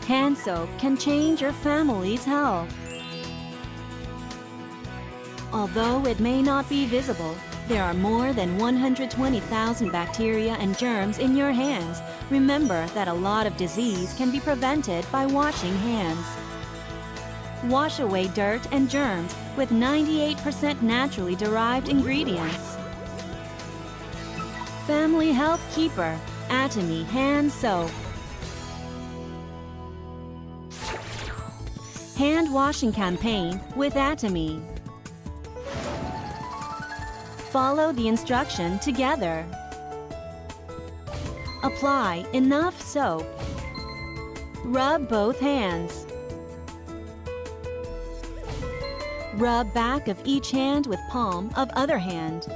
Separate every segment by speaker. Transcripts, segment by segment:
Speaker 1: Hand soap can change your family's health. Although it may not be visible, there are more than 120,000 bacteria and germs in your hands. Remember that a lot of disease can be prevented by washing hands. Wash away dirt and germs with 98% naturally derived ingredients. Family Health Keeper, Atomy Hand Soap. Hand washing campaign with Atomy. Follow the instruction together. Apply enough soap. Rub both hands. Rub back of each hand with palm of other hand.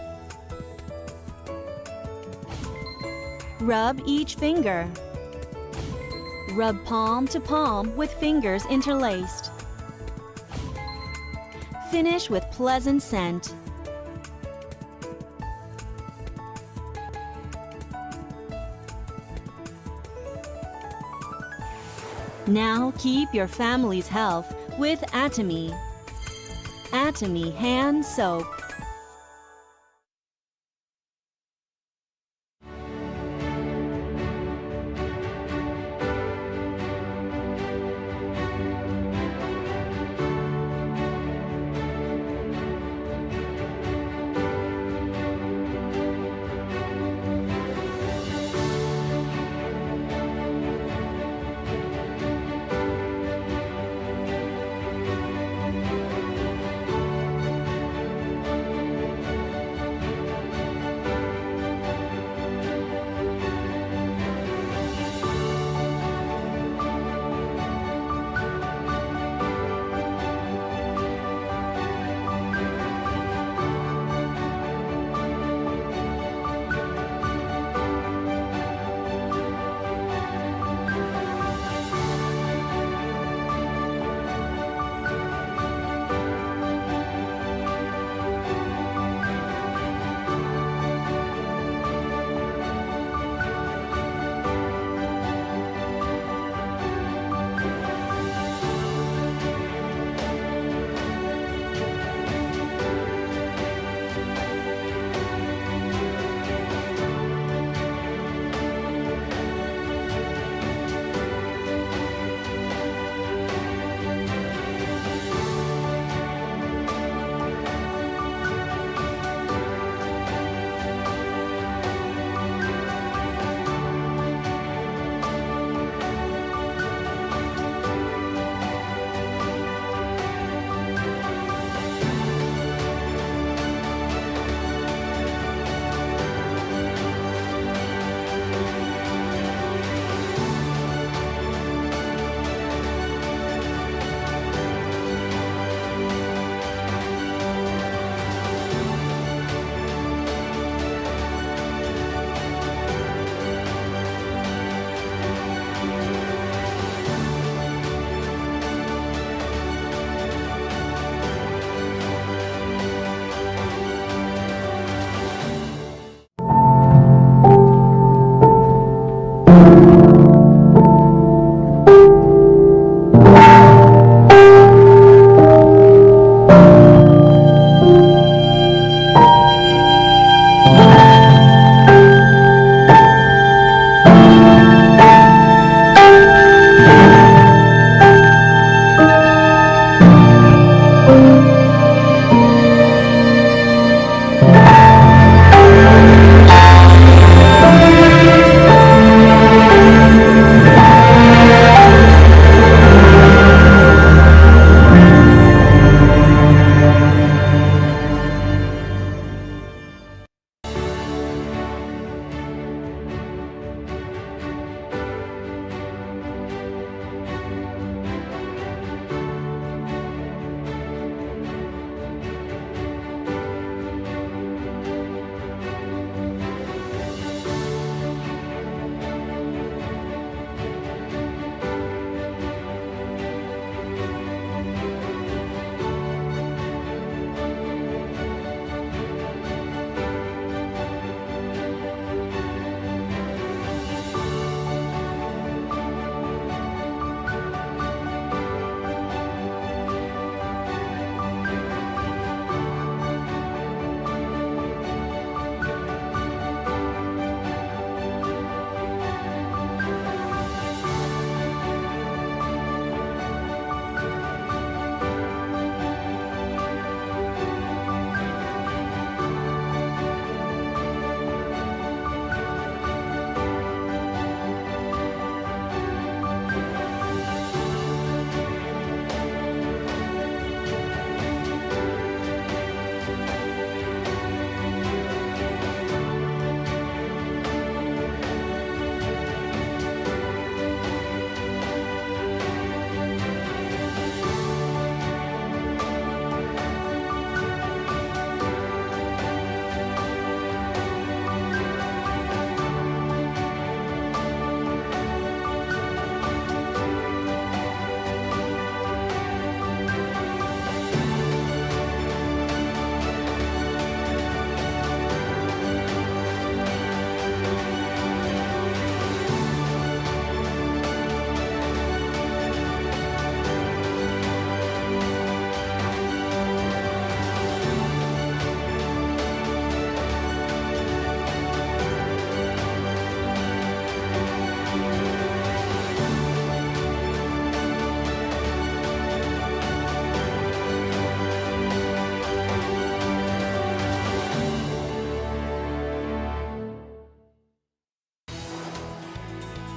Speaker 1: Rub each finger. Rub palm to palm with fingers interlaced. Finish with pleasant scent. Now keep your family's health with Atomy. Atomy Hand Soap.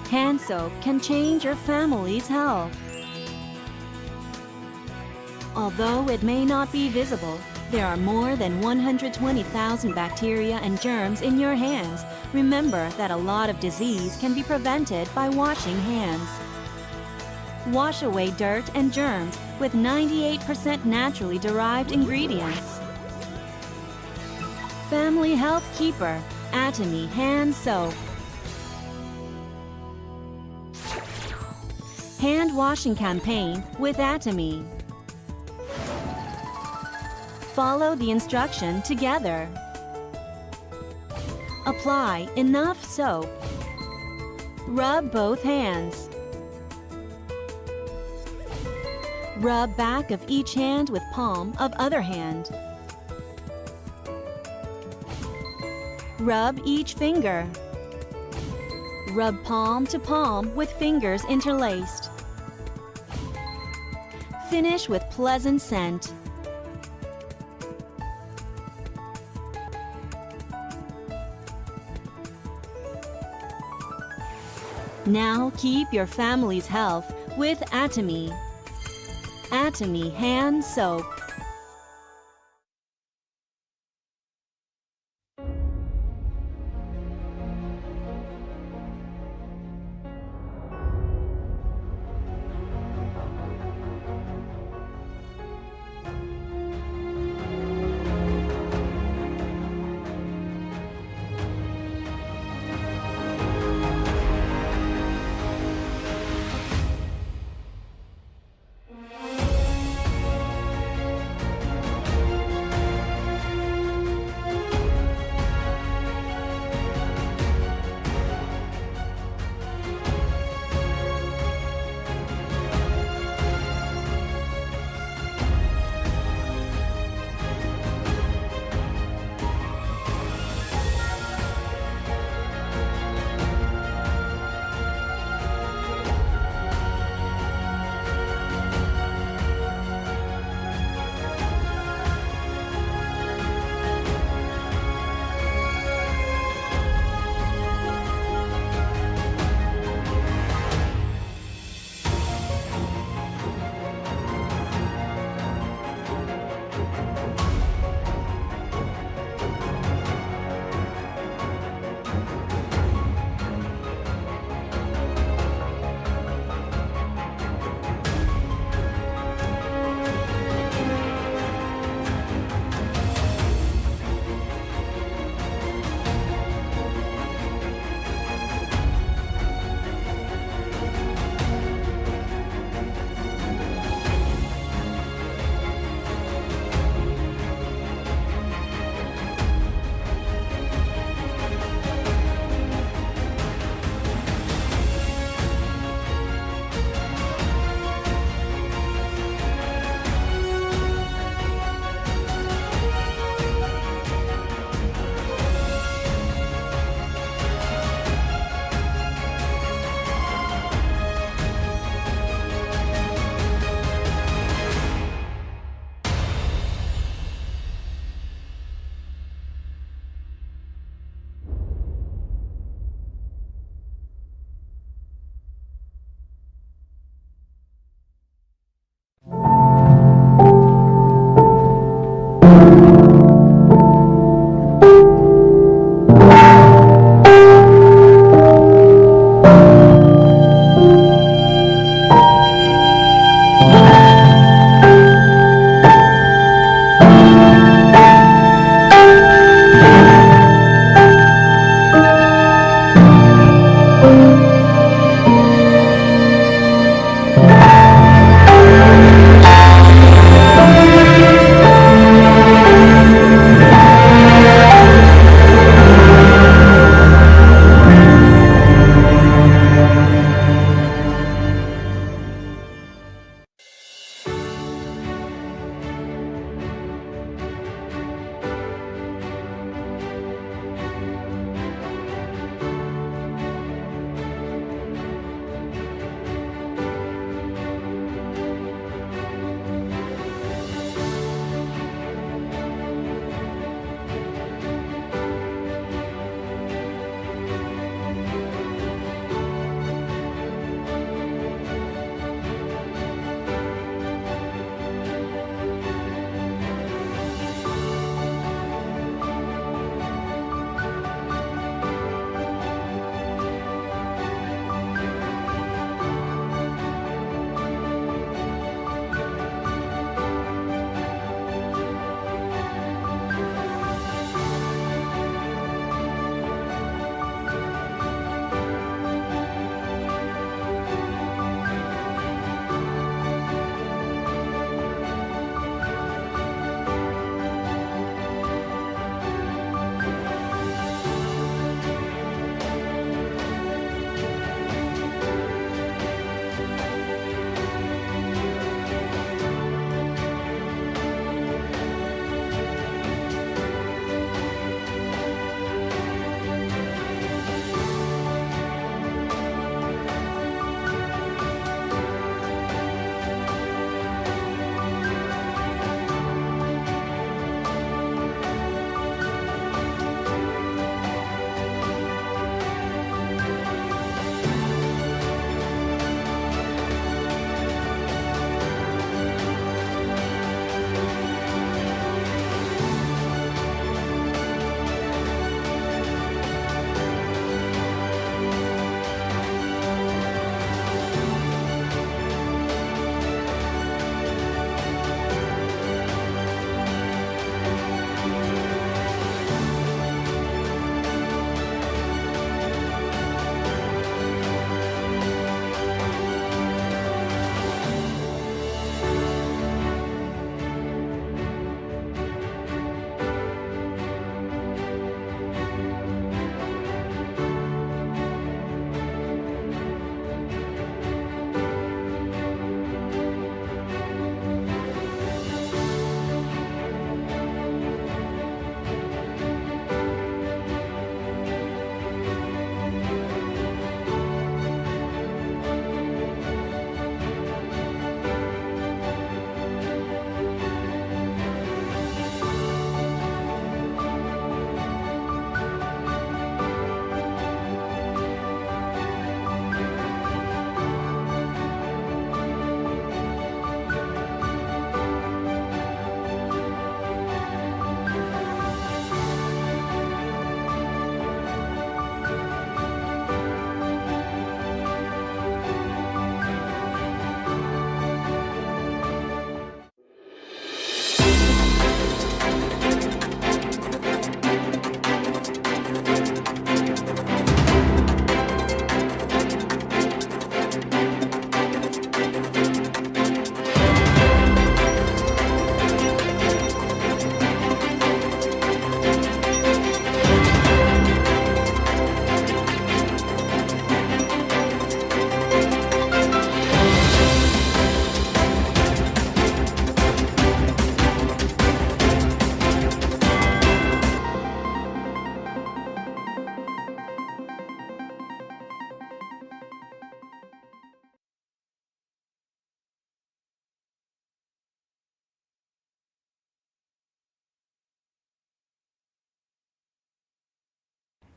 Speaker 1: Hand soap can change your family's health. Although it may not be visible, there are more than 120,000 bacteria and germs in your hands. Remember that a lot of disease can be prevented by washing hands. Wash away dirt and germs with 98% naturally derived ingredients. Family Health Keeper, Atomy Hand Soap. Hand washing campaign with Atomy. Follow the instruction together. Apply enough soap. Rub both hands. Rub back of each hand with palm of other hand. Rub each finger. Rub palm to palm with fingers interlaced. Finish with pleasant scent. Now keep your family's health with Atomy. Atomy Hand Soap.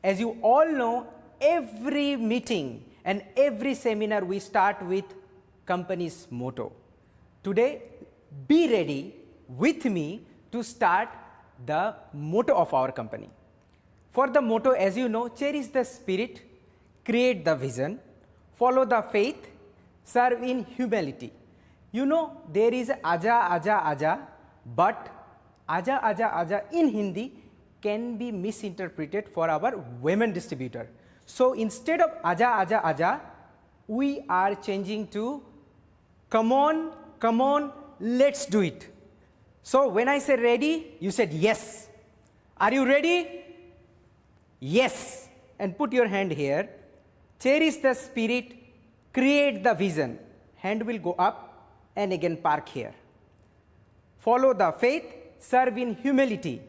Speaker 2: As you all know, every meeting and every seminar we start with company's motto. Today, be ready with me to start the motto of our company. For the motto, as you know, cherish the spirit, create the vision, follow the faith, serve in humility. You know, there is aja, aja, aja, but aja, aja, aja in Hindi can be misinterpreted for our women distributor. So instead of aja, aja, aja, we are changing to come on, let's do it. So when I say ready, you said yes. Are you ready? Yes. And put your hand here. Cherish the spirit, create the vision. Hand will go up and again park here. Follow the faith, serve in humility.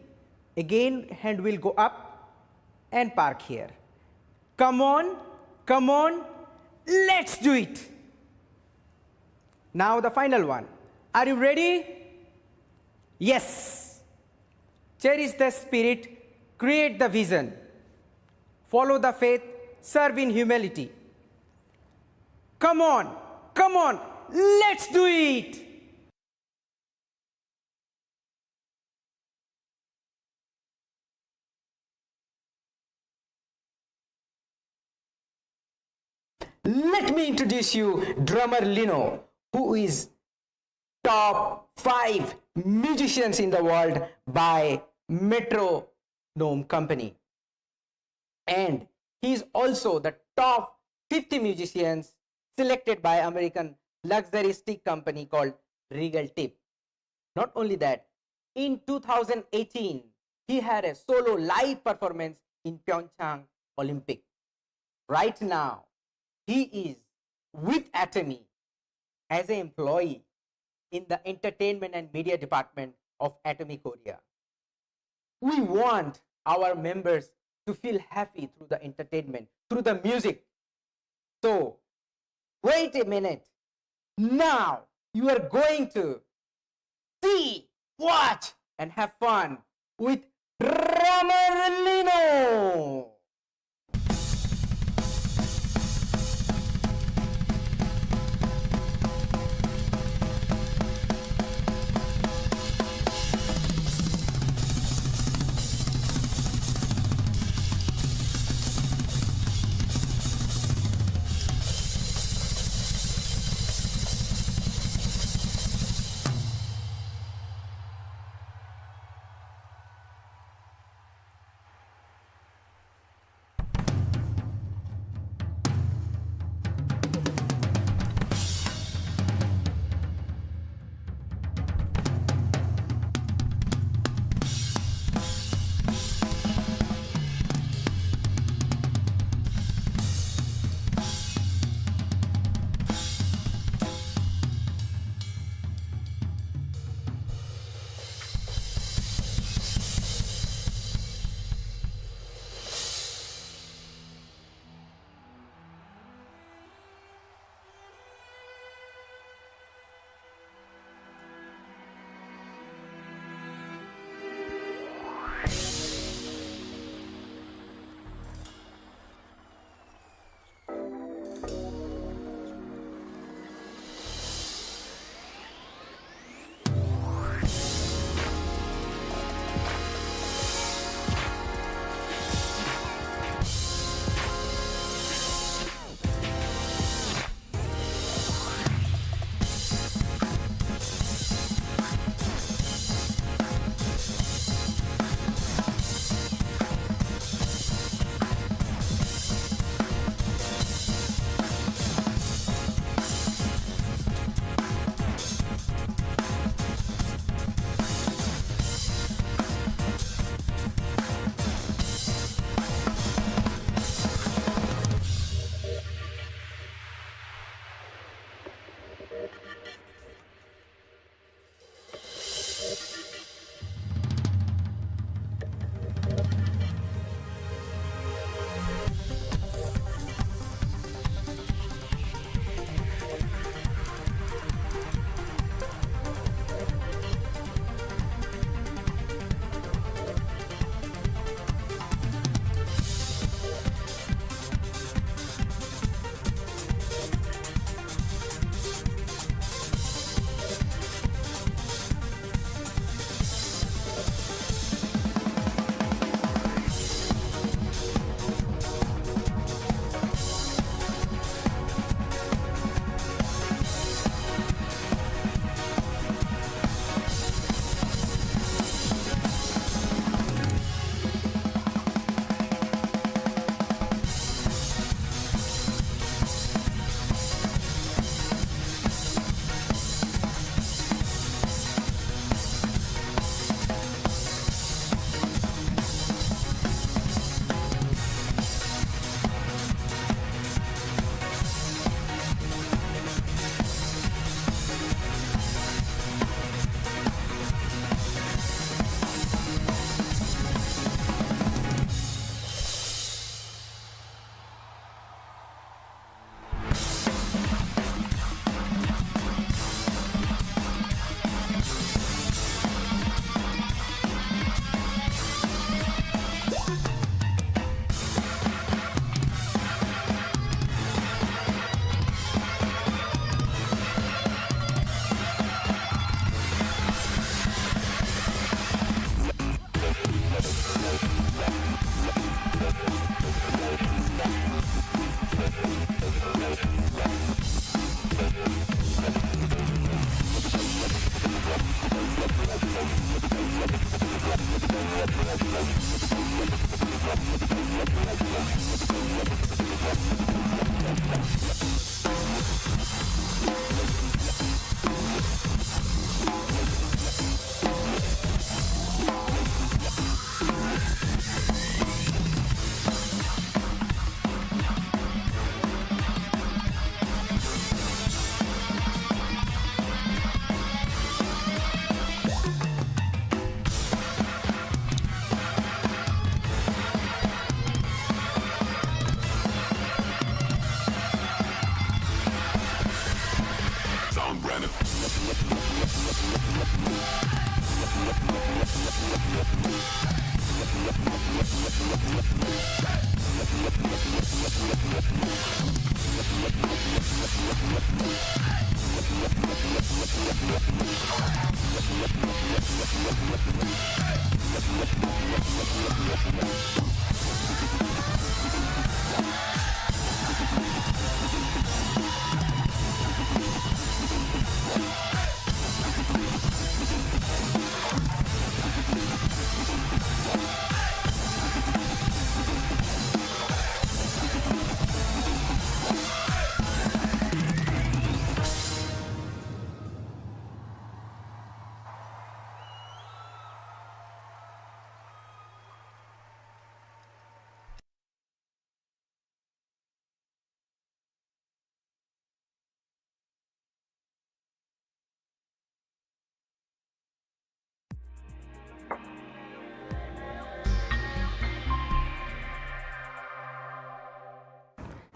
Speaker 2: Again, hand will go up and park here. Come on, let's do it. Now the final one. Are you ready? Yes. Cherish the spirit, create the vision. Follow the faith, serve in humility. Come on, let's do it. Let me introduce you drummer Lino, who is top 5 musicians in the world by Metronome Company. And he is also the top 50 musicians selected by American luxury stick company called Regal Tip. Not only that, in 2018, he had a solo live performance in Pyeongchang Olympic. Right now, he is with Atomy as an employee in the entertainment and media department of Atomy Korea. We want our members to feel happy through the entertainment, through the music. So, wait a minute. Now, you are going to see, watch, and have fun with drummer Lino.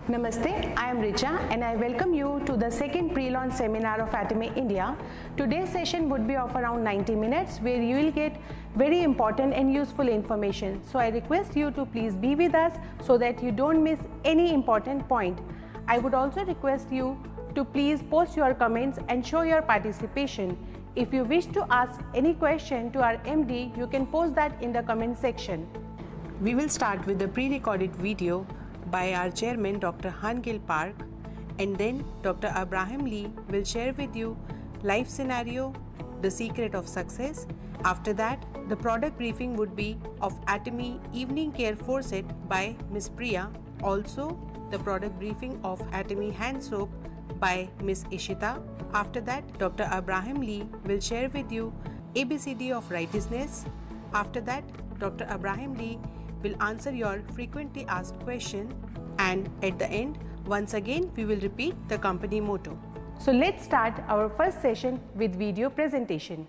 Speaker 3: Namaste, I am Richa and I welcome you to the second pre-launch seminar of Atomy India. Today's session would be of around 90 minutes where you will get very important and useful information. So I request you to please be with us so that you don't miss any important point. I would also request you to please post your comments and show your participation. If you wish to ask any question to our MD, you can post that in the comment section. We will start with the pre-recorded video by our chairman Dr. Hangil Park, and then Dr. Abraham Lee will share with you life scenario, the secret of success. After that, the product briefing would be of Atomy Evening Care Faucet by Miss Priya. Also, the product briefing of Atomy Hand Soap by Miss Ishita. After that, Dr. Abraham Lee will share with you ABCD of righteousness. After that, Dr. Abraham Lee will answer your frequently asked question, and at the end, once again, we will repeat the company motto. So let's start our first session with video presentation.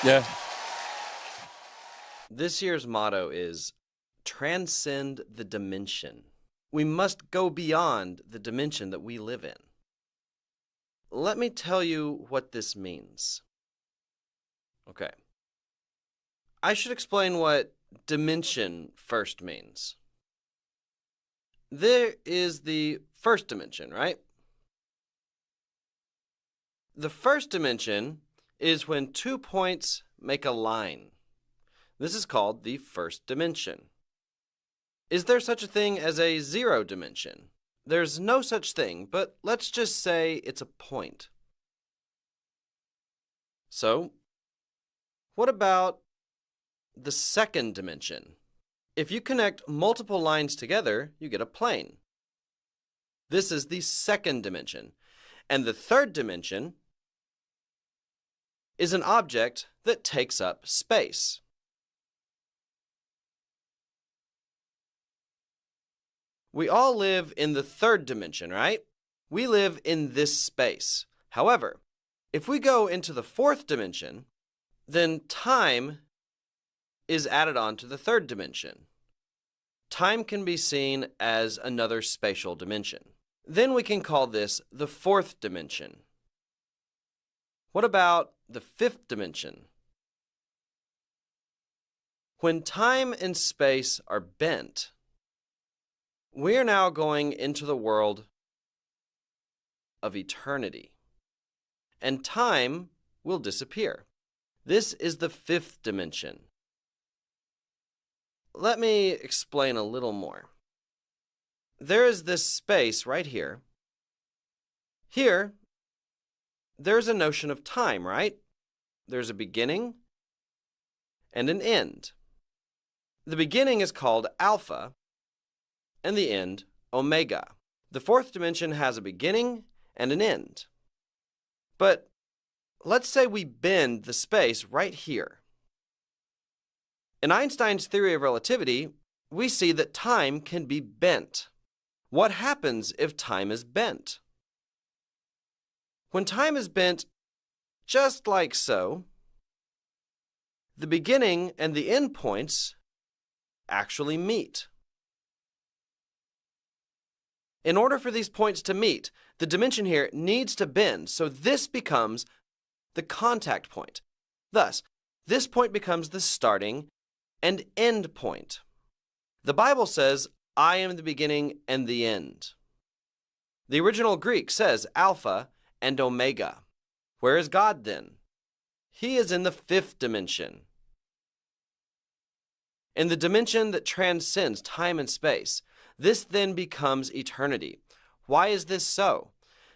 Speaker 4: Yeah. This year's motto is transcend the dimension. We must go beyond the dimension that we live in. Let me tell you what this means. Okay. I should explain what dimension first means. There is the first dimension, right? The first dimension is when 2 points make a line. This is called the first dimension. Is there such a thing as a zero dimension? There's no such thing, but let's just say it's a point. So, what about the second dimension? If you connect multiple lines together, you get a plane. This is the second dimension. And the third dimension is an object that takes up space. We all live in the third dimension, right? We live in this space. However, if we go into the fourth dimension, then time is added on to the third dimension. Time can be seen as another spatial dimension. Then we can call this the fourth dimension. What about the fifth dimension? When time and space are bent, we are now going into the world of eternity, and time will disappear. This is the fifth dimension. Let me explain a little more. There is this space right here. Here, there's a notion of time, right? There's a beginning and an end. The beginning is called alpha, and the end, omega. The fourth dimension has a beginning and an end. But let's say we bend the space right here. In Einstein's theory of relativity, we see that time can be bent. What happens if time is bent? When time is bent, just like so, the beginning and the end points actually meet. In order for these points to meet, the dimension here needs to bend, so this becomes the contact point. Thus, this point becomes the starting and end point. The Bible says, I am the beginning and the end. The original Greek says Alpha and Omega. Where is God then? He is in the fifth dimension. In the dimension that transcends time and space, this then becomes eternity. Why is this so?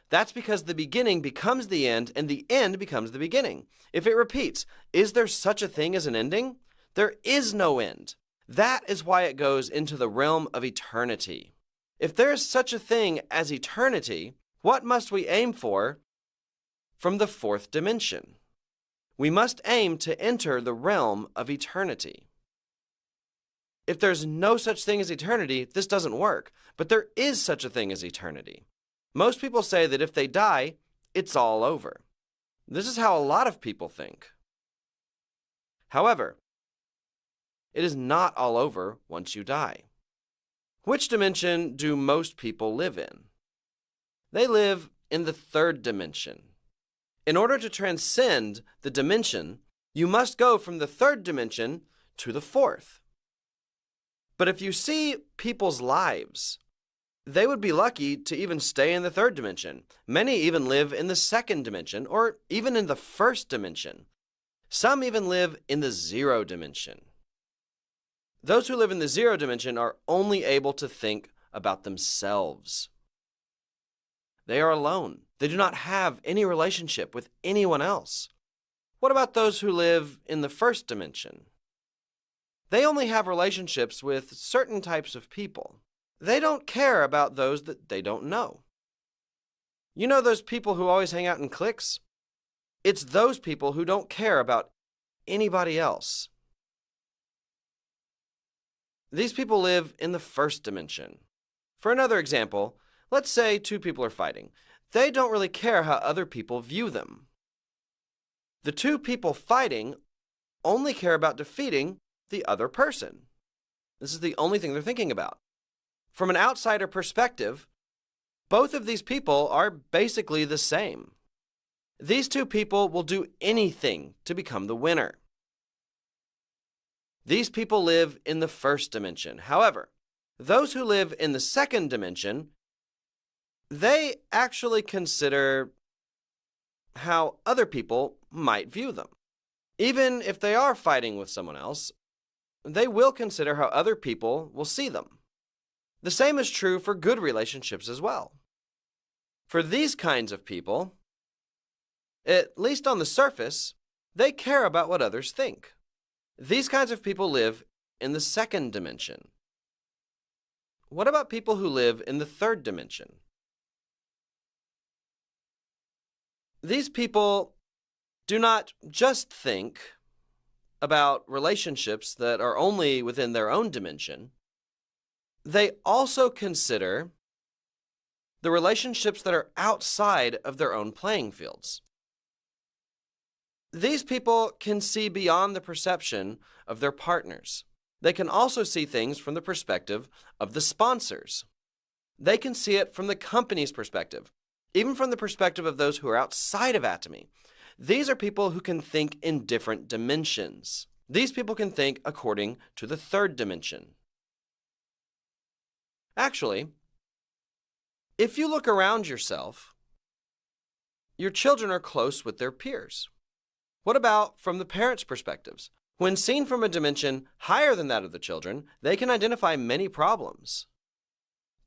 Speaker 4: That's because the beginning becomes the end and the end becomes the beginning. If it repeats, is there such a thing as an ending? There is no end. That is why it goes into the realm of eternity. If there is such a thing as eternity, what must we aim for from the fourth dimension? We must aim to enter the realm of eternity. If there's no such thing as eternity, this doesn't work. But there is such a thing as eternity. Most people say that if they die, it's all over. This is how a lot of people think. However, it is not all over once you die. Which dimension do most people live in? They live in the third dimension. In order to transcend the dimension, you must go from the third dimension to the fourth. But if you see people's lives, they would be lucky to even stay in the third dimension. Many even live in the second dimension or even in the first dimension. Some even live in the zero dimension. Those who live in the zero dimension are only able to think about themselves. They are alone. They do not have any relationship with anyone else. What about those who live in the first dimension? They only have relationships with certain types of people. They don't care about those that they don't know. You know those people who always hang out in cliques? It's those people who don't care about anybody else. These people live in the first dimension. For another example, let's say two people are fighting. They don't really care how other people view them. The two people fighting only care about defeating the other person. This is the only thing they're thinking about. From an outsider perspective, both of these people are basically the same. These two people will do anything to become the winner. These people live in the first dimension. However, those who live in the second dimension, they actually consider how other people might view them. Even if they are fighting with someone else, they will consider how other people will see them. The same is true for good relationships as well. For these kinds of people, at least on the surface, they care about what others think. These kinds of people live in the second dimension. What about people who live in the third dimension? These people do not just think about relationships that are only within their own dimension. they also consider the relationships that are outside of their own playing fields. These people can see beyond the perception of their partners. They can also see things from the perspective of the sponsors. They can see it from the company's perspective, even from the perspective of those who are outside of Atomy. These are people who can think in different dimensions. These people can think according to the third dimension. Actually, if you look around yourself, your children are close with their peers. What about from the parents' perspectives? When seen from a dimension higher than that of the children, they can identify many problems.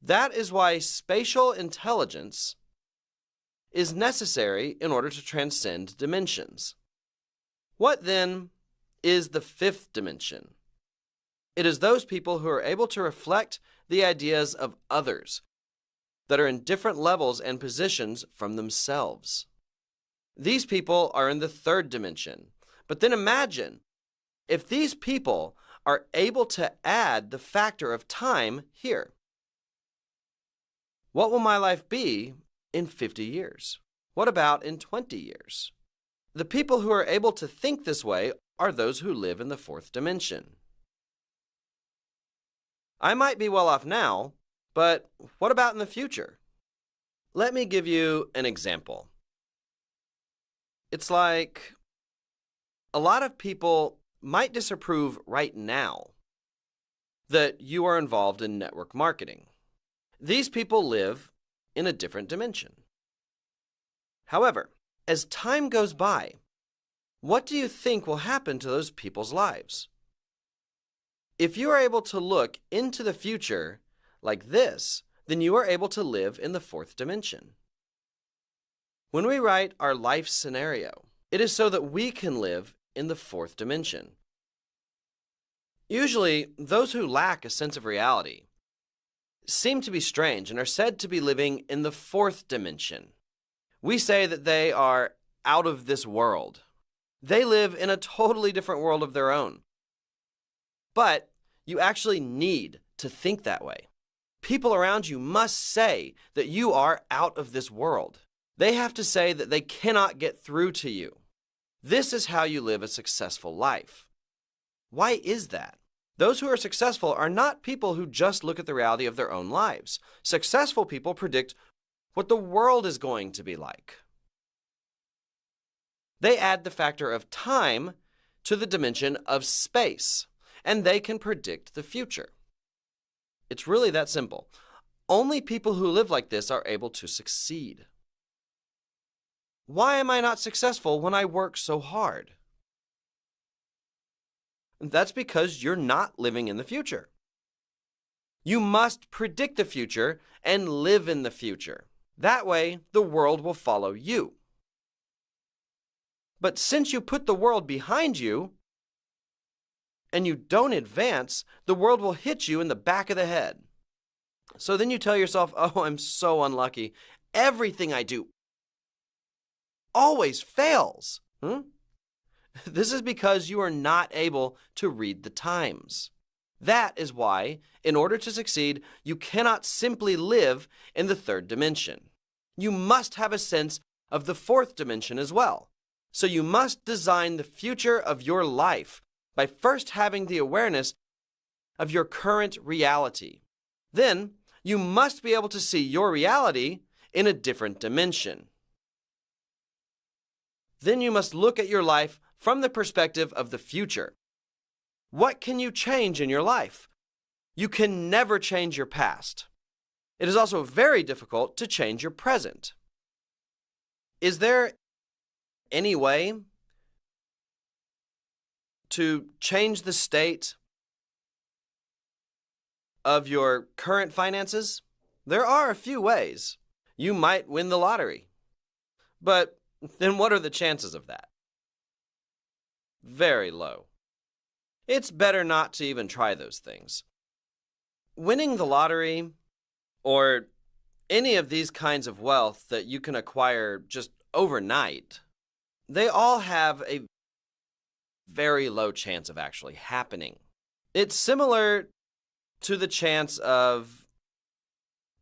Speaker 4: That is why spatial intelligence is necessary in order to transcend dimensions. What then is the fifth dimension? It is those people who are able to reflect the ideas of others that are in different levels and positions from themselves. These people are in the third dimension. But then imagine if these people are able to add the factor of time here. What will my life be in 50 years? What about in 20 years? The people who are able to think this way are those who live in the fourth dimension. I might be well off now, but what about in the future? Let me give you an example. It's like a lot of people might disapprove right now that you are involved in network marketing. These people live in a different dimension. However, as time goes by, what do you think will happen to those people's lives? If you are able to look into the future like this, then you are able to live in the fourth dimension. When we write our life scenario, it is so that we can live in the fourth dimension. Usually, those who lack a sense of reality seem to be strange and are said to be living in the fourth dimension. We say that they are out of this world. They live in a totally different world of their own. But you actually need to think that way. People around you must say that you are out of this world. They have to say that they cannot get through to you. This is how you live a successful life. Why is that? Those who are successful are not people who just look at the reality of their own lives. Successful people predict what the world is going to be like. They add the factor of time to the dimension of space, and they can predict the future. It's really that simple. Only people who live like this are able to succeed. Why am I not successful when I work so hard? That's because you're not living in the future. You must predict the future and live in the future. That way, the world will follow you. But since you put the world behind you and you don't advance, the world will hit you in the back of the head. So then you tell yourself, oh, I'm so unlucky. Everything I do always fails. This is because you are not able to read the times. That is why, in order to succeed, you cannot simply live in the third dimension. You must have a sense of the fourth dimension as well. So you must design the future of your life by first having the awareness of your current reality. Then, you must be able to see your reality in a different dimension. Then you must look at your life from the perspective of the future. What can you change in your life? You can never change your past. It is also very difficult to change your present. Is there any way to change the state of your current finances? There are a few ways. You might win the lottery. But then what are the chances of that? Very low. It's better not to even try those things. Winning the lottery or any of these kinds of wealth that you can acquire just overnight, they all have a very low chance of actually happening. It's similar to the chance of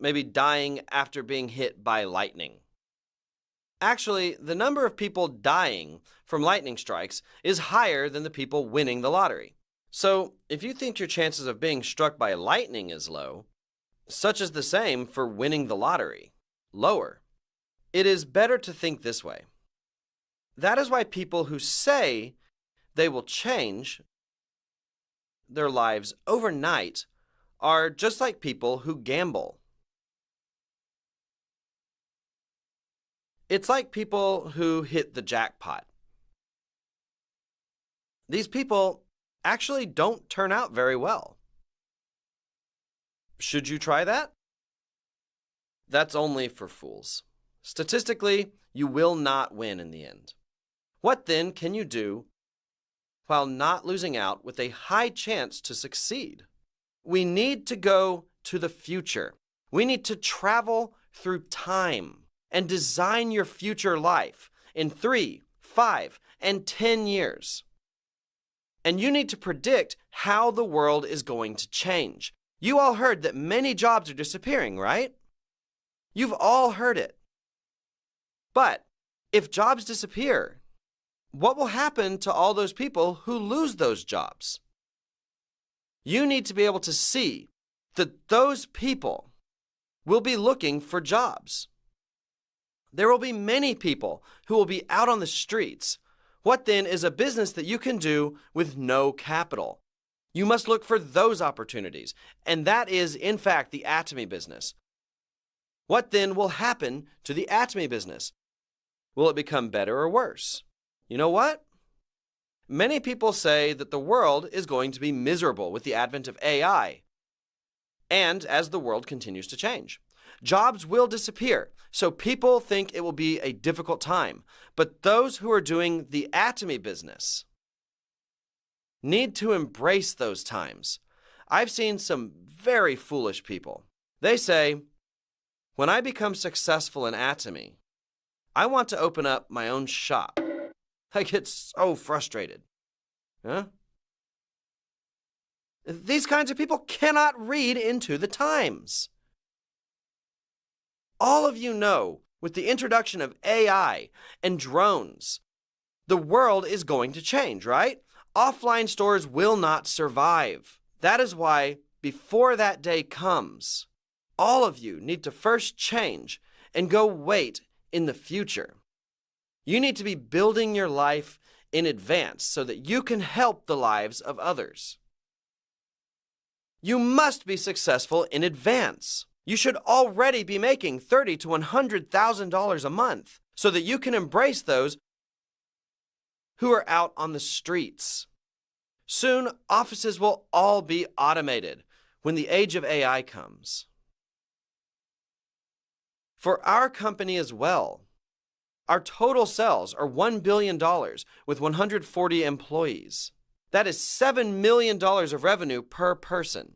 Speaker 4: maybe dying after being hit by lightning. Actually, the number of people dying from lightning strikes is higher than the people winning the lottery. So, if you think your chances of being struck by lightning is low, such is the same for winning the lottery, lower. It is better to think this way. That is why people who say they will change their lives overnight are just like people who gamble. It's like people who hit the jackpot. These people actually don't turn out very well. Should you try that? That's only for fools. Statistically, you will not win in the end. What then can you do while not losing out with a high chance to succeed? We need to go to the future. We need to travel through time and design your future life in 3, 5, and 10 years. And you need to predict how the world is going to change. You all heard that many jobs are disappearing, right? You've all heard it. But if jobs disappear, what will happen to all those people who lose those jobs? You need to be able to see that those people will be looking for jobs. There will be many people who will be out on the streets. What then is a business that you can do with no capital? You must look for those opportunities, and that is, in fact, the Atomy business. What then will happen to the Atomy business? Will it become better or worse? You know what? Many people say that the world is going to be miserable with the advent of AI, and as the world continues to change. Jobs will disappear, so people think it will be a difficult time. But those who are doing the Atomy business need to embrace those times. I've seen some very foolish people. They say, when I become successful in Atomy, I want to open up my own shop. I get so frustrated. Huh? These kinds of people cannot read into the times. All of you know, with the introduction of AI and drones, the world is going to change, right? Offline stores will not survive. That is why, before that day comes, all of you need to first change and go wait in the future. You need to be building your life in advance so that you can help the lives of others. You must be successful in advance. You should already be making $30,000 to $100,000 a month so that you can embrace those who are out on the streets. Soon, offices will all be automated when the age of AI comes. For our company as well, our total sales are $1 billion with 140 employees. That is $7 million of revenue per person.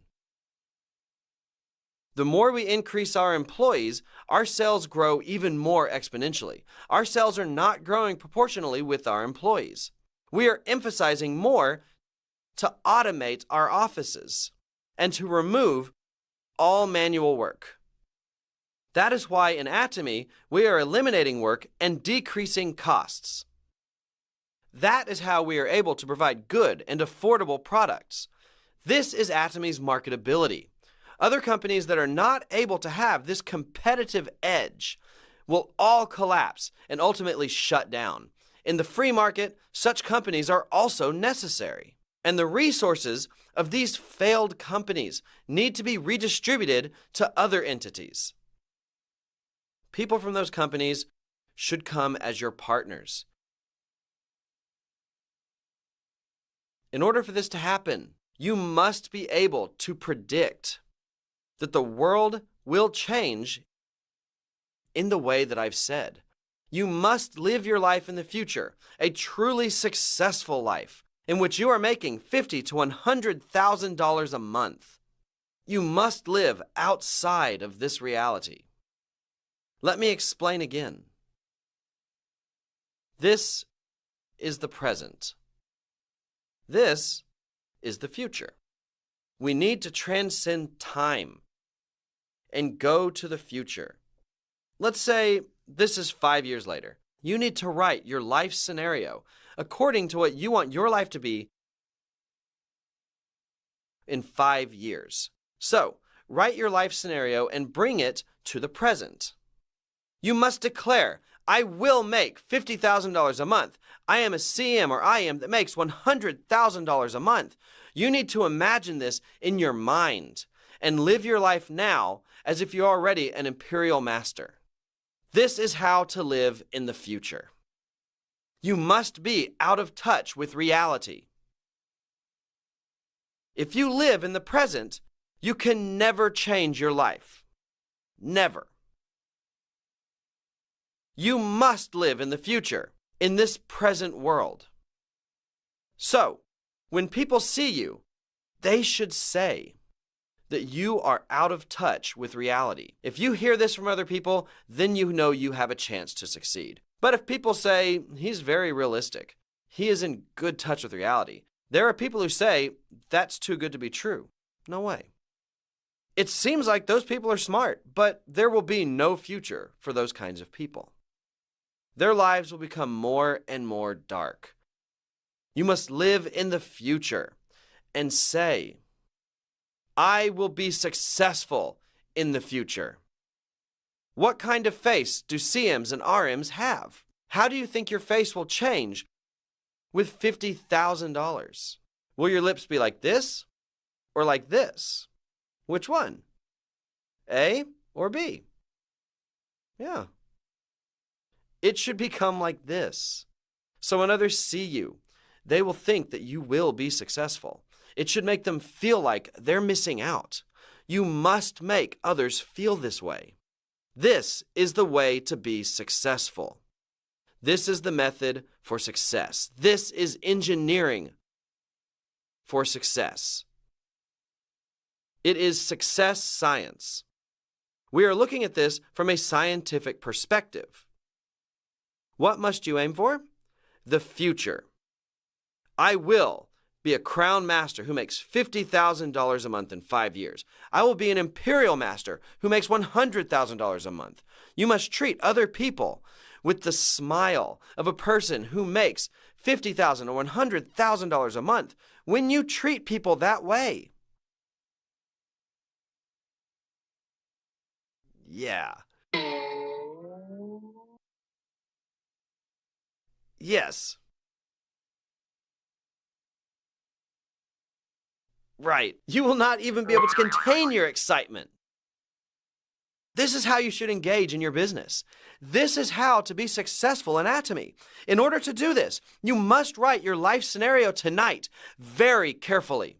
Speaker 4: The more we increase our employees, our sales grow even more exponentially. Our sales are not growing proportionally with our employees. We are emphasizing more to automate our offices and to remove all manual work. That is why in Atomy, we are eliminating work and decreasing costs. That is how we are able to provide good and affordable products. This is Atomy's marketability. Other companies that are not able to have this competitive edge will all collapse and ultimately shut down. In the free market, such companies are also necessary. And the resources of these failed companies need to be redistributed to other entities. People from those companies should come as your partners. In order for this to happen, you must be able to predict that the world will change in the way that I've said. You must live your life in the future, a truly successful life, in which you are making $50,000 to $100,000 a month. You must live outside of this reality. Let me explain again. This is the present. This is the future. We need to transcend time and go to the future. Let's say this is 5 years later. You need to write your life scenario according to what you want your life to be in 5 years. So, write your life scenario and bring it to the present. You must declare, I will make $50,000 a month. I am a CM or IM that makes $100,000 a month. You need to imagine this in your mind and live your life now as if you're already an imperial master. This is how to live in the future. You must be out of touch with reality. If you live in the present, you can never change your life. Never. You must live in the future, in this present world. So, when people see you, they should say that you are out of touch with reality. If you hear this from other people, then you know you have a chance to succeed. But if people say, he's very realistic, he is in good touch with reality, there are people who say, that's too good to be true. No way. It seems like those people are smart, but there will be no future for those kinds of people. Their lives will become more and more dark. You must live in the future and say, I will be successful in the future. What kind of face do CMs and RMs have? How do you think your face will change with $50,000? Will your lips be like this or like this? Which one? A or B? Yeah. It should become like this. So when others see you, they will think that you will be successful. It should make them feel like they're missing out. You must make others feel this way. This is the way to be successful. This is the method for success. This is engineering for success. It is success science. We are looking at this from a scientific perspective. What must you aim for? The future. I will be a crown master who makes $50,000 a month in 5 years. I will be an imperial master who makes $100,000 a month. You must treat other people with the smile of a person who makes $50,000 or $100,000 a month. When you treat people that way, yeah. Yes. Right. You will not even be able to contain your excitement. This is how you should engage in your business. This is how to be successful in Atomy. In order to do this, you must write your life scenario tonight very carefully.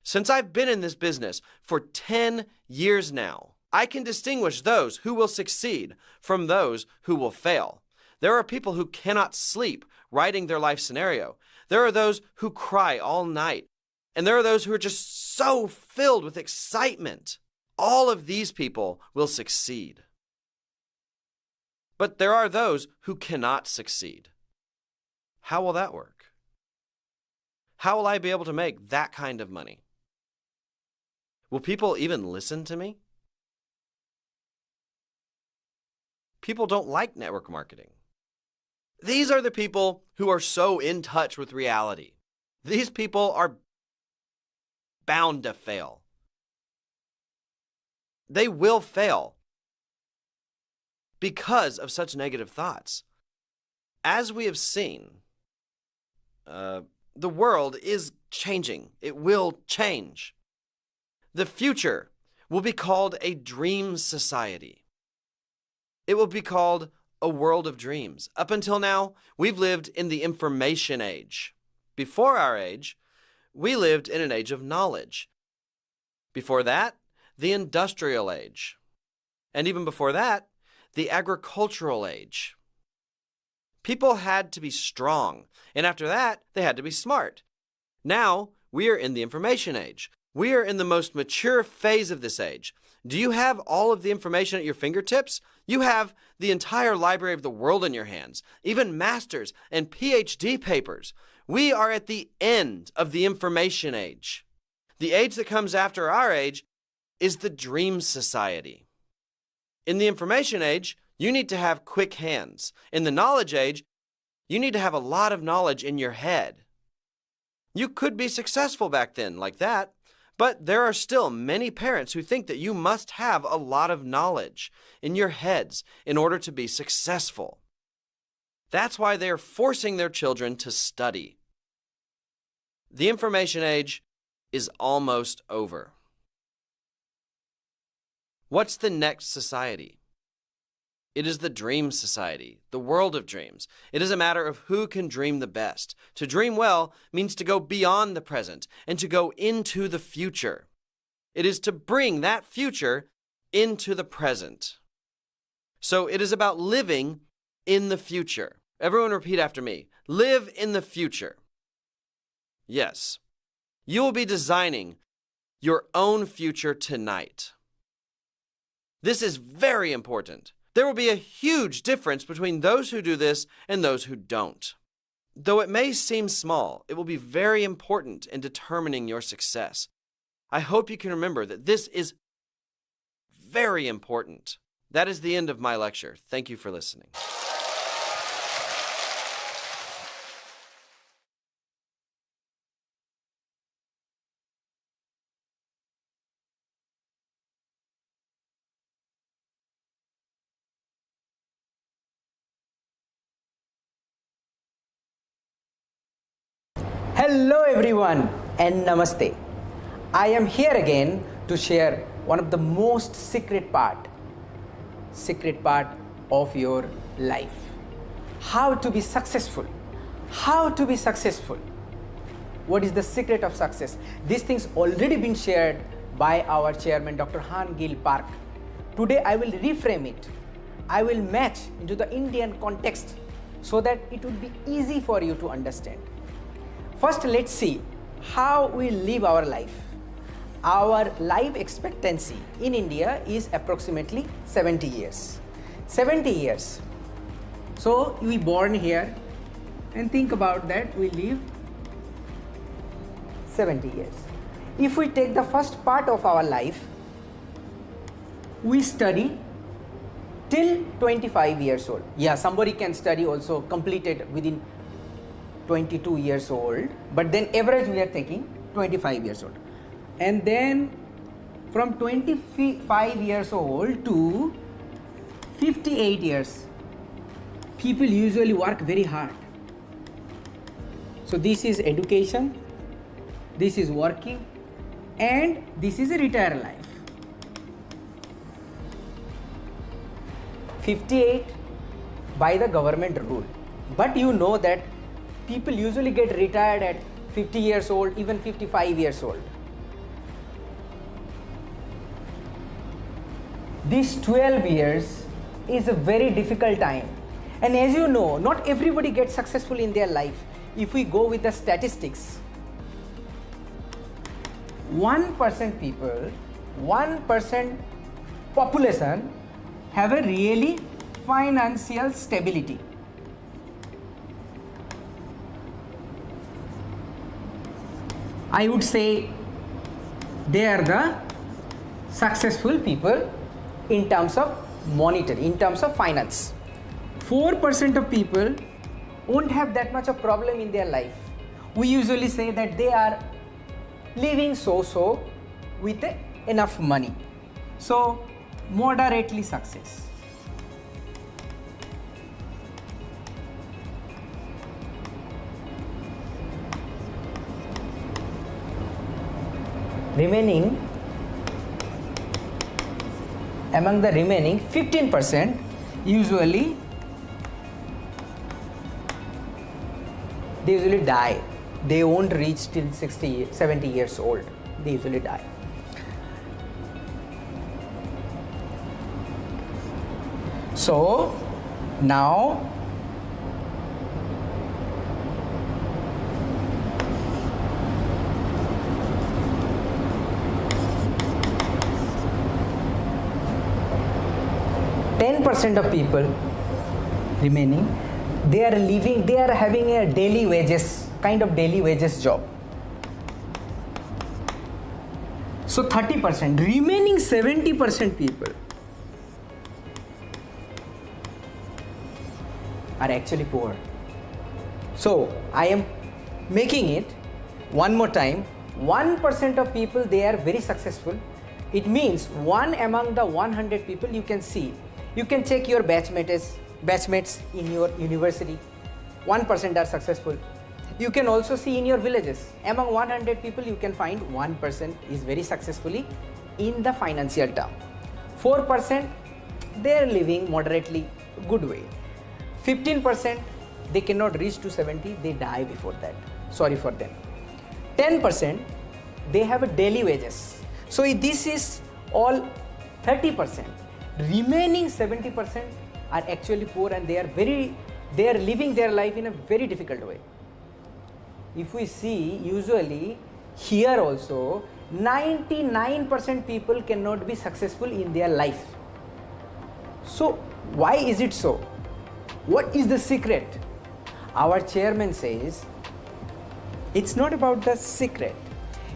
Speaker 4: Since I've been in this business for 10 years now, I can distinguish those who will succeed from those who will fail. There are people who cannot sleep writing their life scenario. There are those who cry all night. And there are those who are just so filled with excitement. All of these people will succeed. But there are those who cannot succeed. How will that work? How will I be able to make that kind of money? Will people even listen to me? People don't like network marketing. These are the people who are so in touch with reality. These people are bound to fail. They will fail because of such negative thoughts. As we have seen, the world is changing. It will change. The future will be called a dream society. It will be called a world of dreams. Up until now, we've lived in the information age. Before our age, we lived in an age of knowledge. Before that, the industrial age. And even before that, the agricultural age. People had to be strong, and after that, they had to be smart. Now, we are in the information age. We are in the most mature phase of this age. Do you have all of the information at your fingertips? You have the entire library of the world in your hands, even master's and PhD papers. We are at the end of the information age. The age that comes after our age is the dream society. In the information age, you need to have quick hands. In the knowledge age, you need to have a lot of knowledge in your head. You could be successful back then like that, but there are still many parents who think that you must have a lot of knowledge in your heads in order to be successful. That's why they are forcing their children to study. The information age is almost over. What's the next society? It is the dream society, the world of dreams. It is a matter of who can dream the best. To dream well means to go beyond the present and to go into the future. It is to bring that future into the present. So it is about living in the future. Everyone repeat after me. Live in the future. Yes. You will be designing your own future tonight. This is very important. There will be a huge difference between those who do this and those who don't. Though it may seem small, it will be very important in determining your success. I hope you can remember that this is very important. That is the end of my lecture. Thank you for listening.
Speaker 2: Hello everyone and namaste. I am here again to share one of the most secret part of your life. How to be successful. How to be successful. What is the secret of success? These things already been shared by our chairman Dr. Han Gil Park. Today I will reframe it. I will match into the Indian context so that it will be easy for you to understand. First, let's see how we live our life. Our life expectancy in India is approximately 70 years. 70 years. So, we born here and think about that, we live 70 years. If we take the first part of our life, we study till 25 years old. Yeah, somebody can study also completed within 22 years old, but then average we are taking 25 years old. And then from 25 years old to 58 years, people usually work very hard. So this is education, this is working, and this is a retired life. 58 by the government rule. But you know that people usually get retired at 50 years old, even 55 years old. These 12 years is a very difficult time. And as you know, not everybody gets successful in their life. If we go with the statistics, 1% people, 1% population have a really financial stability. I would say they are the successful people in terms of monetary, in terms of finance. 4% of people won't have that much of problem in their life. We usually say that they are living so-so with enough money. So, moderately success. Remaining, among the remaining 15% usually they usually die. They won't reach till 60, 70 years old. They usually die. So now of people remaining, they are living, they are having a daily wages, kind of daily wages job. So 30%, remaining 70% people are actually poor. So I am making it one more time. 1% of people, they are very successful. It means 1 among the 100 people. You can see, you can check your batchmates in your university. 1% are successful. You can also see in your villages, among 100 people you can find 1% is very successfully in the financial term. 4% they are living moderately good way. 15% they cannot reach to 70, they die before that. Sorry for them. 10% they have a daily wages. So this is all 30%. Remaining 70% are actually poor, and they are living their life in a very difficult way. If we see, usually here also 99% people cannot be successful in their life. So why is it so? What is the secret? Our chairman says it's not about the secret.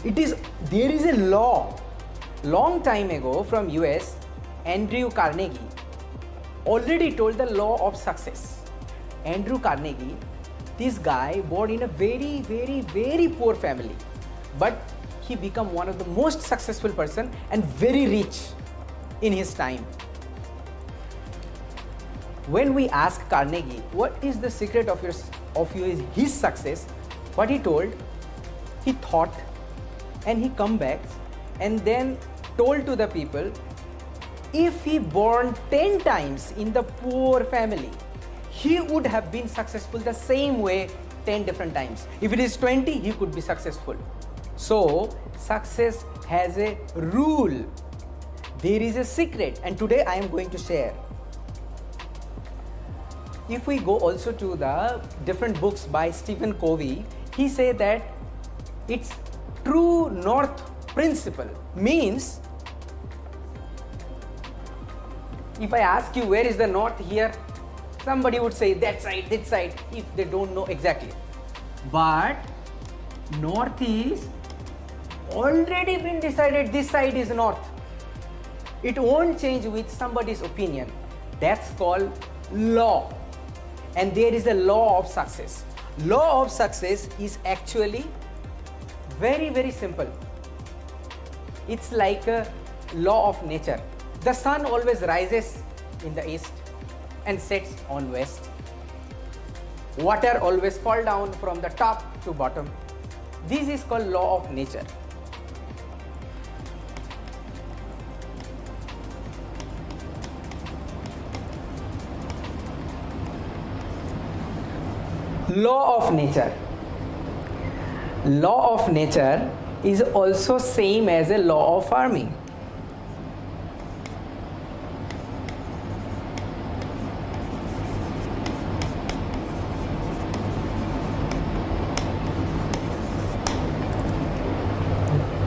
Speaker 2: There is a law long time ago from US. Andrew Carnegie already told the law of success. Andrew Carnegie, this guy born in a very, very, very poor family, but he became one of the most successful person and very rich in his time. When we ask Carnegie what is the secret of his success, what he told, he thought and he come back and then told to the people, if he born 10 times in the poor family, he would have been successful the same way 10 different times. If it is 20, he could be successful. So success has a rule. There is a secret, and today I am going to share. If we go also to the different books by Stephen Covey, he said that it's true north principle. Means, if I ask you where is the north here, somebody would say that side, this side, if they don't know exactly. But north is already been decided, this side is north. It won't change with somebody's opinion. That's called law. And there is a law of success. Law of success is actually very, very simple. It's like a law of nature. The sun always rises in the east and sets on west. Water always falls down from the top to bottom. This is called law of nature. Law of nature. Law of nature is also same as a law of farming.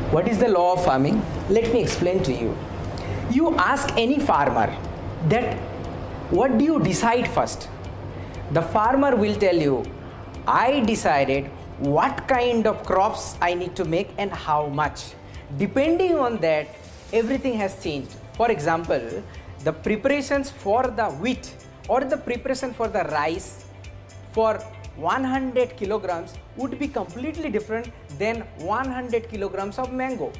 Speaker 2: What is the law of farming? Let me explain to you. You ask any farmer that what do you decide first? The farmer will tell you, I decided what kind of crops I need to make and how much. Depending on that, everything has changed. For example, the preparations for the wheat or the preparation for the rice for 100 kilograms would be completely different than 100 kilograms of mango.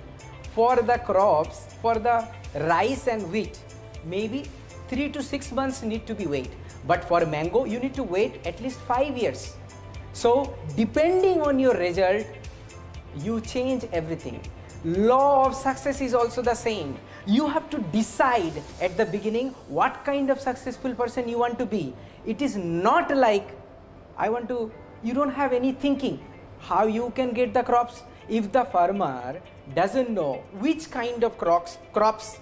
Speaker 2: For the crops, for the rice and wheat, maybe 3 to 6 months need to be wait. But for mango, you need to wait at least 5 years. So depending on your result, you change everything. Law of success is also the same. You have to decide at the beginning what kind of successful person you want to be. It is not like you don't have any thinking how you can get the crops. If the farmer doesn't know which kind of crops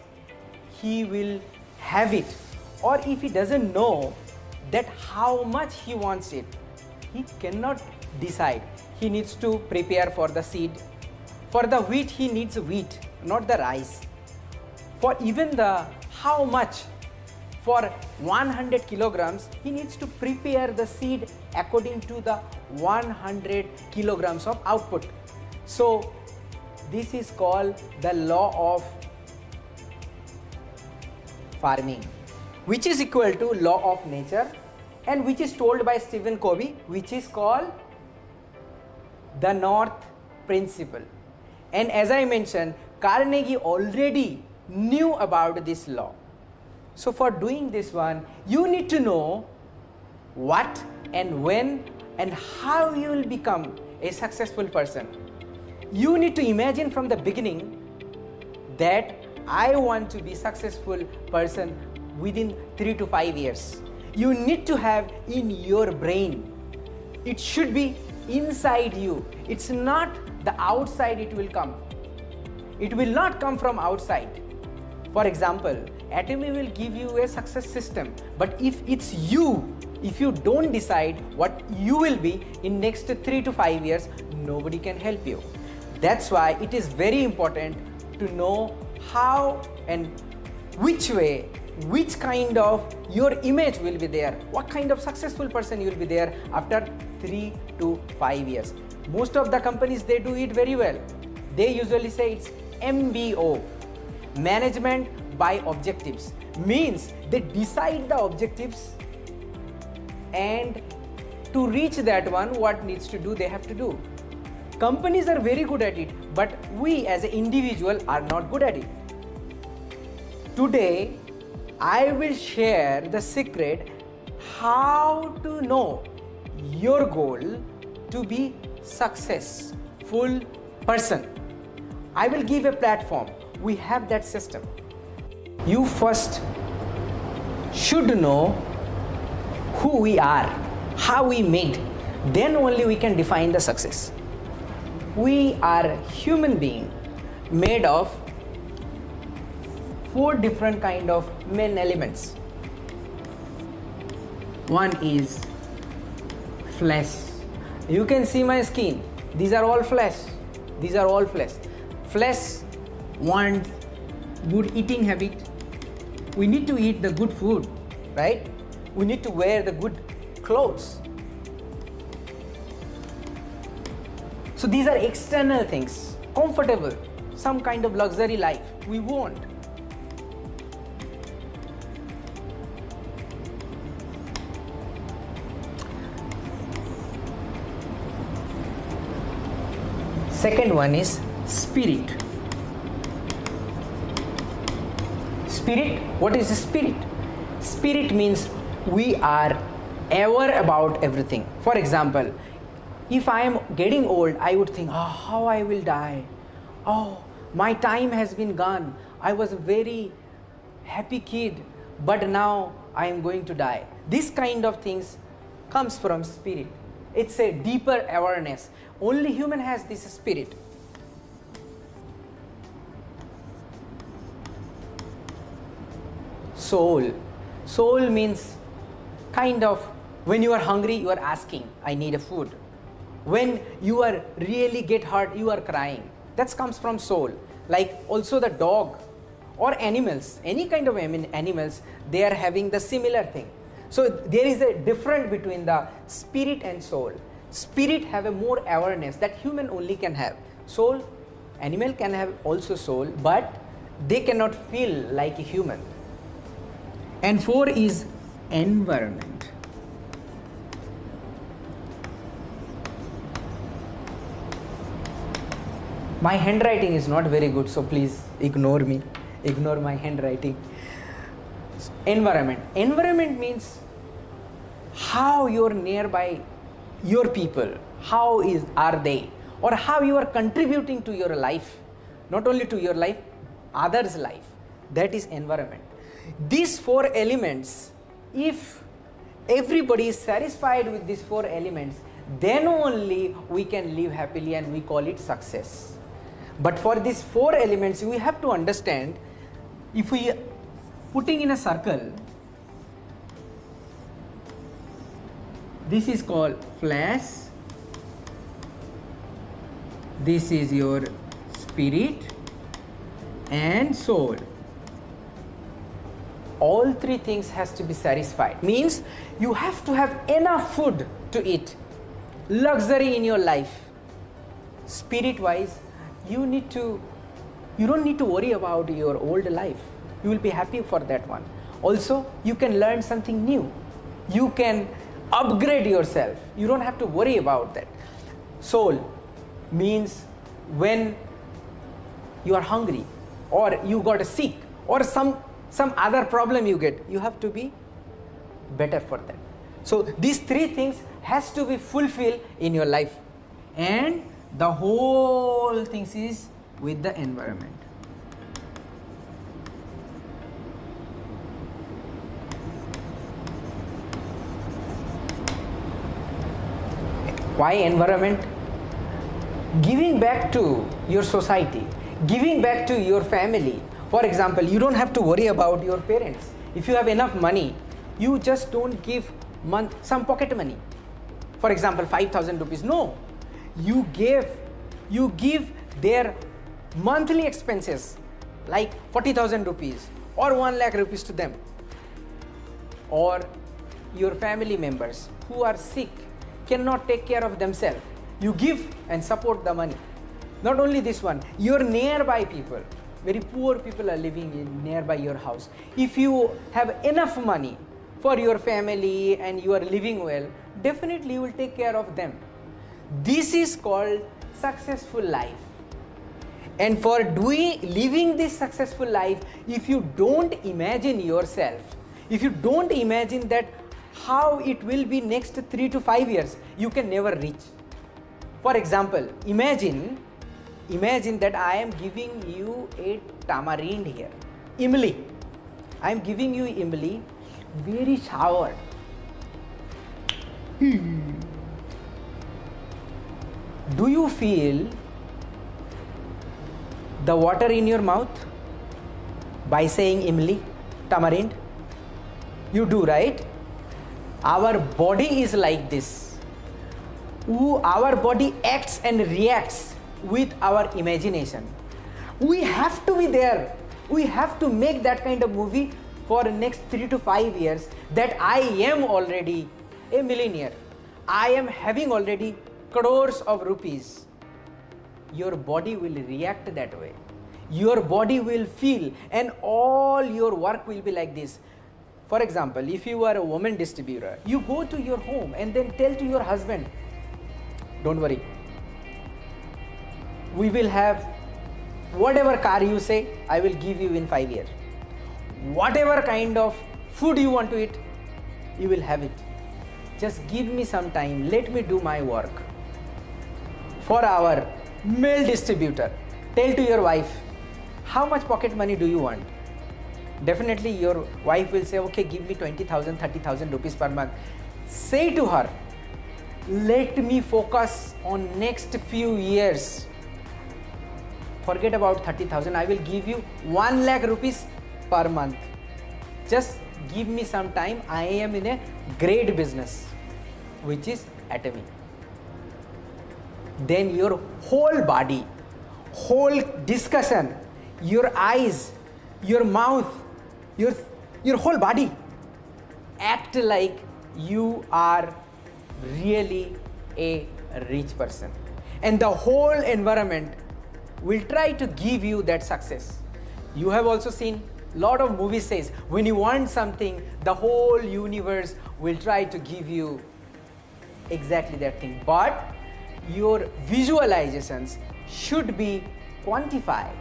Speaker 2: he will have it, or if he doesn't know that how much he wants it, he cannot decide. He needs to prepare for the seed. For the wheat, he needs wheat, not the rice. For even the how much, for 100 kilograms, he needs to prepare the seed according to the 100 kilograms of output. So This is called the law of farming, which is equal to law of nature, and which is told by Stephen Covey, which is called the North Principle. And as I mentioned, Carnegie already knew about this law. So for doing this one, you need to know what and when and how you will become a successful person. You need to imagine from the beginning that I want to be a successful person within 3 to 5 years. You need to have in your brain. It should be inside you. It's not the outside it will come. It will not come from outside. For example, Atomy will give you a success system, but if it's you, if you don't decide what you will be in next 3 to 5 years, nobody can help you. That's why it is very important to know how and which way, which kind of your image will be there, what kind of successful person you will be there after 3 to 5 years. Most of the companies, they do it very well. They usually say it's MBO, management by objectives, means they decide the objectives, and to reach that one, what needs to do, they have to do. Companies are very good at it, but we as an individual are not good at it. Today, I will share the secret how to know your goal to be successful person. I will give a platform. We have that system. You first should know who we are, how we made. Then only we can define the success. We are human being made of 4 different kind of main elements. One is flesh. You can see my skin. These are all flesh. These are all flesh. Flesh wants good eating habit. We need to eat the good food, right? We need to wear the good clothes. So these are external things, comfortable, some kind of luxury life we want. Second one is spirit. Spirit, what is spirit? Spirit means we are aware about everything. For example, if I am getting old, I would think, oh, how I will die. Oh, my time has been gone. I was a very happy kid, but now I am going to die. This kind of things comes from spirit. It's a deeper awareness. Only human has this spirit. Soul. Soul means kind of when you are hungry, you are asking, I need a food. When you are really get hurt, you are crying. That comes from soul. Like also the dog or animals, any kind of animals, they are having the similar thing. So there is a difference between the spirit and soul. Spirit have a more awareness that human only can have. Soul, animal can have also soul, but they cannot feel like a human. And 4 is environment. My handwriting is not very good, so please ignore me. Ignore my handwriting. Environment. Environment means how your nearby, your people, how are they, or how you are contributing to your life, not only to your life, others' life. That is environment. These 4 elements, if everybody is satisfied with these 4 elements, then only we can live happily and we call it success. But for these 4 elements, we have to understand, if we putting in a circle, this is called flesh, this is your spirit and soul. All 3 things has to be satisfied. Means you have to have enough food to eat, luxury in your life. Spirit wise, you don't need to worry about your old life. You will be happy for that one. Also, you can learn something new. You can upgrade yourself. You don't have to worry about that. Soul means when you are hungry, or you got sick, or some other problem you get, you have to be better for that. So these three things has to be fulfilled in your life, and the whole thing is with the environment. Why environment? Giving back to your society, giving back to your family. For example, you don't have to worry about your parents. If you have enough money, you just don't give some pocket money. For example, 5,000 rupees. No, you give their monthly expenses like 40,000 rupees or 1 lakh rupees to them. Or your family members who are sick, cannot take care of themselves, you give and support the money. Not only this one, your nearby people, very poor people are living in nearby your house. If you have enough money for your family and you are living well, definitely you will take care of them. This is called successful life. And for living this successful life, if you don't imagine yourself, if you don't imagine that how it will be next 3 to 5 years, you can never reach. For example, imagine that I am giving you a tamarind here, imli. I am giving you imli, very sour. Do you feel the water in your mouth by saying imli, tamarind? You do, right? Our body is like this. Our body acts and reacts with our imagination. We have to be there. We have to make that kind of movie for the next 3 to 5 years, that I am already a millionaire. I am having already crores of rupees. Your body will react that way. Your body will feel, and all your work will be like this. For example, if you are a woman distributor, you go to your home and then tell to your husband, don't worry, we will have whatever car you say, I will give you in 5 years. Whatever kind of food you want to eat, you will have it. Just give me some time, let me do my work. For our male distributor, tell to your wife, how much pocket money do you want? Definitely your wife will say, okay, give me 20,000, 30,000 rupees per month. Say to her, let me focus on next few years. Forget about 30,000, I will give you 1 lakh rupees per month. Just give me some time, I am in a great business, which is Atomy. Then your whole body, whole discussion, your eyes, your mouth, your whole body act like you are really a rich person, and the whole environment will try to give you that success. You have also seen lot of movies says when you want something, the whole universe will try to give you exactly that thing, but your visualizations should be quantified.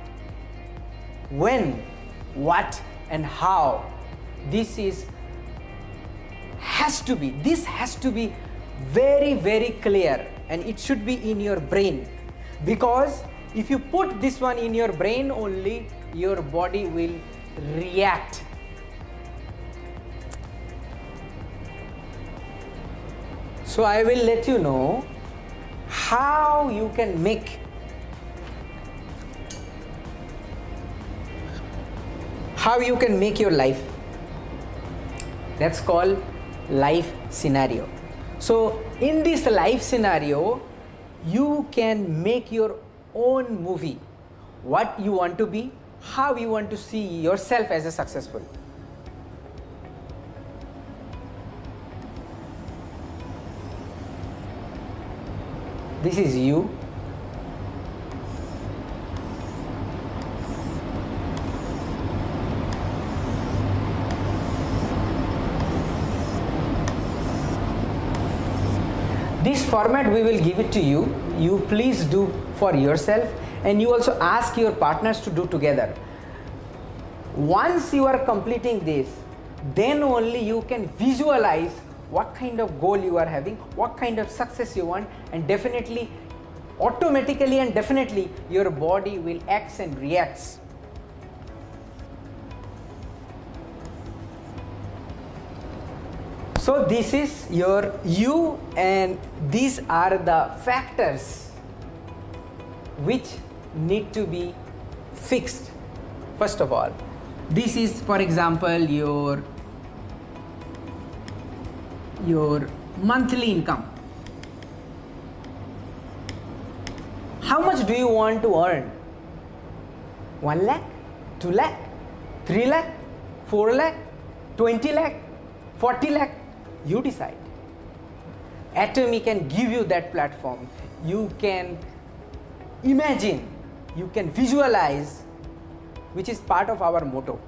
Speaker 2: When, what and how, this has to be very, very clear, and it should be in your brain, because if you put this one in your brain only, your body will react. So I will let you know how you can make your life. That's called life scenario. So in this life scenario, you can make your own movie. What you want to be, how you want to see yourself as a successful. This is you. This format we will give it to you. You please do for yourself, and you also ask your partners to do together. Once you are completing this, then only you can visualize what kind of goal you are having, what kind of success you want, and definitely, automatically and definitely, your body will act and reacts. So this is your you, and these are the factors which need to be fixed. First of all, this is, for example, your monthly income. How much do you want to earn? 1 lakh, 2 lakh, 3 lakh, 4 lakh, 20 lakh, 40 lakh? You decide. Atomy can give you that platform. You can imagine, you can visualize, which is part of our motto.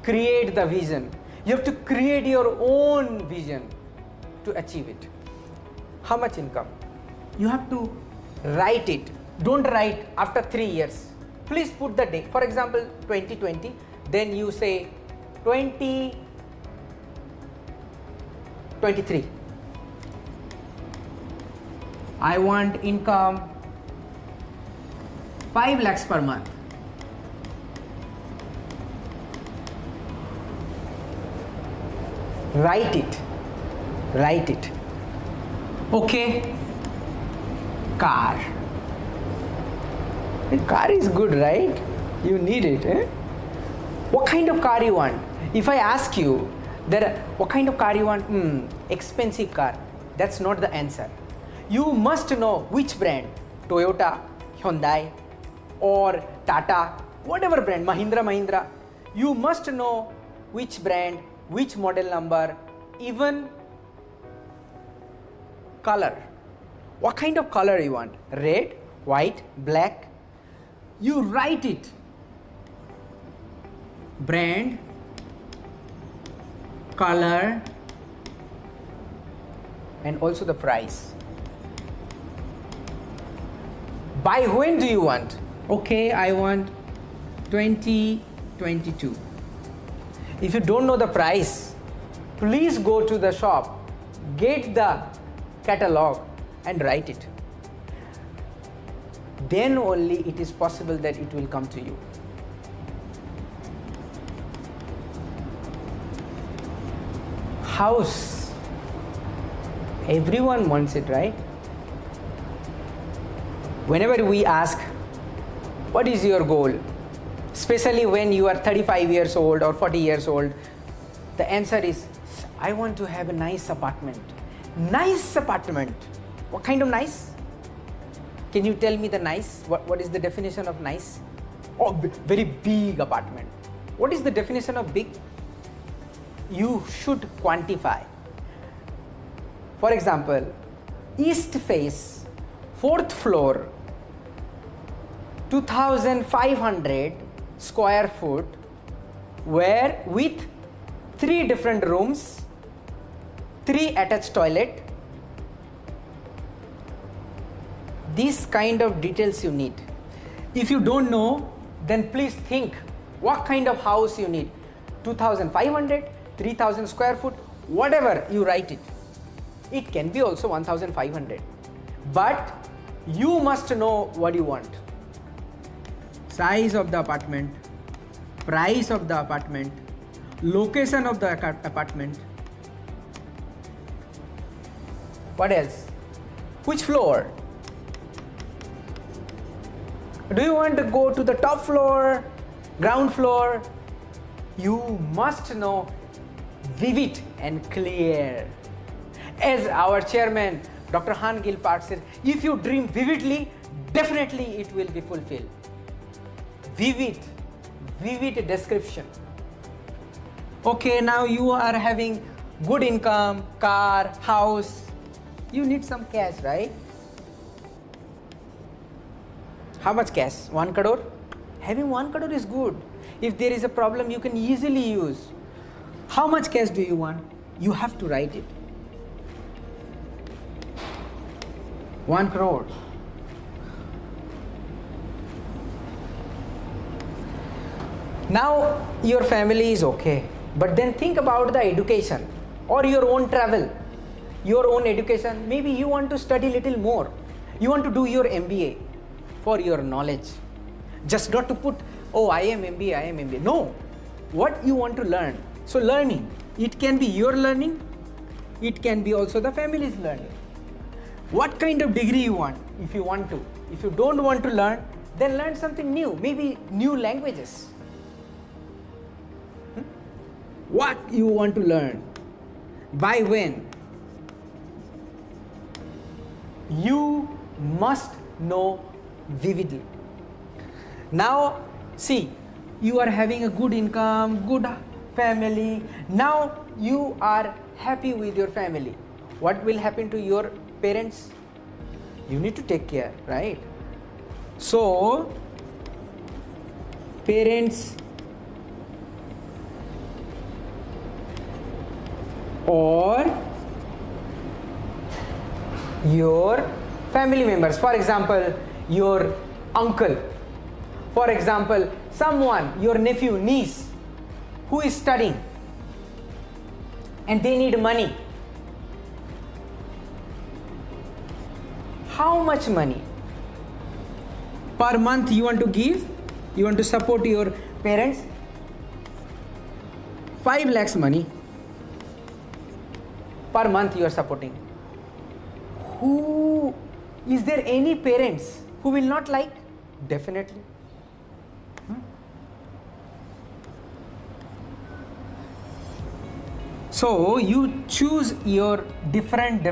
Speaker 2: Create the vision. You have to create your own vision to achieve it. How much income? You have to write it. Don't write after 3 years. Please put the date. For example, 2020. Then you say 2023. I want income 5 lakhs per month. Write it. Write it. Okay. Car. A car is good, right? You need it. What kind of car you want? If I ask you, what kind of car you want? Expensive car. That's not the answer. You must know which brand. Toyota, Hyundai, or Tata, whatever brand, Mahindra. You must know which brand, which model number, even color. What kind of color you want? Red, white, black. You write it. Brand, color, and also the price. By when do you want? Okay, I want 2022. If you don't know the price, please go to the shop, get the catalog and write it. Then only it is possible that it will come to you. House. Everyone wants it, right? Whenever we ask, what is your goal? Especially when you are 35 years old or 40 years old, the answer is, I want to have a nice apartment. Nice apartment. What kind of nice? Can you tell me the nice? What is the definition of nice? Oh, very big apartment. What is the definition of big? You should quantify. For example, east face, 4th floor, 2,500 square foot, where with 3 different rooms, 3 attached toilet. These kind of details you need. If you don't know, then please think what kind of house you need. 2,500, 3,000 square foot, whatever, you write it. It can be also 1,500. But you must know what you want. Size of the apartment, price of the apartment, location of the apartment. What else? Which floor? Do you want to go to the top floor, ground floor? You must know vivid and clear. As our chairman, Dr. Han Gil Park says, if you dream vividly, definitely it will be fulfilled. Vivid description. Okay, now you are having good income, car, house. You need some cash, right? How much cash? 1 crore? Having 1 crore is good. If there is a problem, you can easily use. How much cash do you want? You have to write it. 1 crore. Now your family is okay, but then think about the education or your own travel, your own education. Maybe you want to study little more. You want to do your MBA for your knowledge. Just not to put, oh, I am MBA, I am MBA. No, what you want to learn. So learning, it can be your learning, it can be also the family's learning. What kind of degree you want, if you want to. If you don't want to learn, then learn something new, maybe new languages. What you want to learn, by when, you must know vividly. Now see, you are having a good income, good family. Now you are happy with your family. What will happen to your parents? You need to take care, right? So parents or your family members, for example your uncle, for example someone, your nephew, niece who is studying and they need money. How much money per month you want to give? You want to support your parents? 5 lakhs money per month you are supporting. Who is there any parents who will not like? Definitely. So you choose your different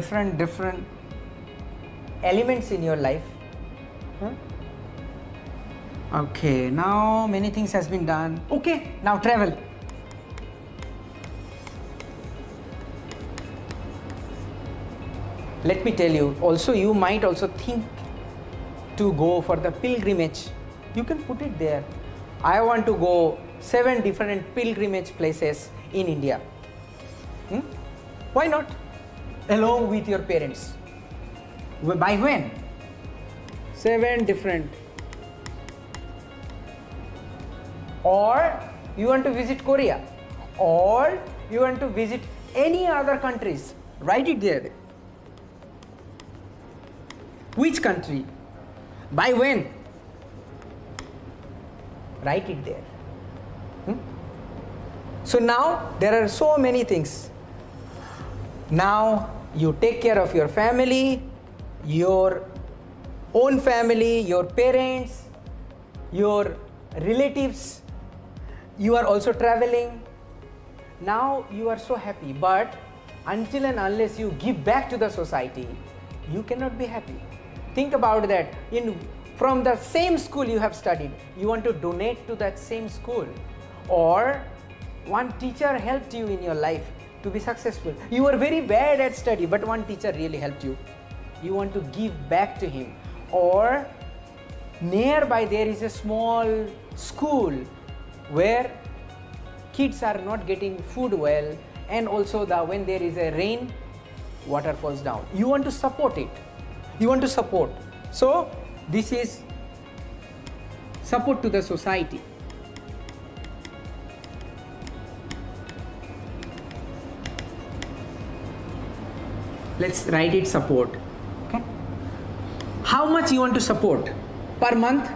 Speaker 2: elements in your life. Okay, now many things has been done. Okay, now travel. Let me tell you, also you might also think to go for the pilgrimage. You can put it there. I want to go 7 different pilgrimage places in India. Why not? Along with your parents. By when? 7 different. Or you want to visit Korea, or you want to visit any other countries. Write it there. Which country? By when? Write it there. So now there are so many things. Now you take care of your family, your own family, your parents, your relatives. You are also traveling. Now you are so happy, but until and unless you give back to the society, you cannot be happy. Think about that. From the same school you have studied, you want to donate to that same school, or one teacher helped you in your life to be successful. You were very bad at study, but one teacher really helped you. You want to give back to him. Or nearby there is a small school where kids are not getting food well, and also when there is a rain, water falls down. You want to support it. You want to support. So this is support to the society. Let's write it, support. Okay. How much you want to support per month?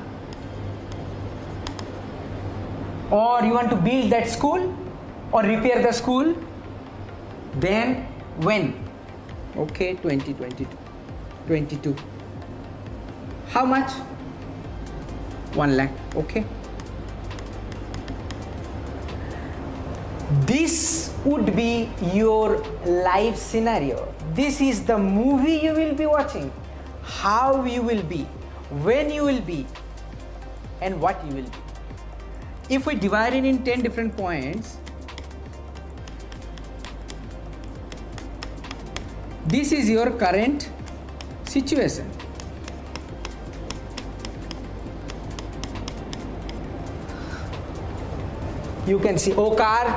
Speaker 2: Or you want to build that school or repair the school? Then when? Okay, 2022. How much? 1 lakh. Okay. This would be your life scenario. This is the movie you will be watching. How you will be, when you will be, and what you will be. If we divide it in 10 different points, this is your current situation. You can see, oh car,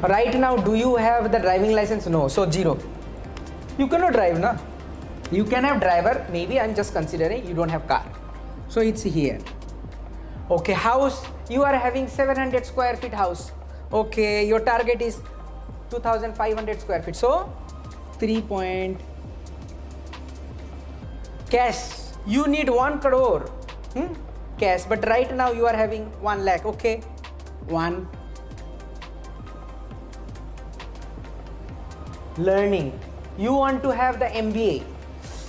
Speaker 2: right now do you have the driving license? No, so 0. You cannot drive, na? You can have driver, maybe I'm just considering you don't have car. So it's here. Okay, house, you are having 700 square feet house. Okay, your target is 2500 square feet. So 3 point cash, you need 1 crore cash, but right now you are having 1 lakh. Okay, 1. Learning, you want to have the MBA,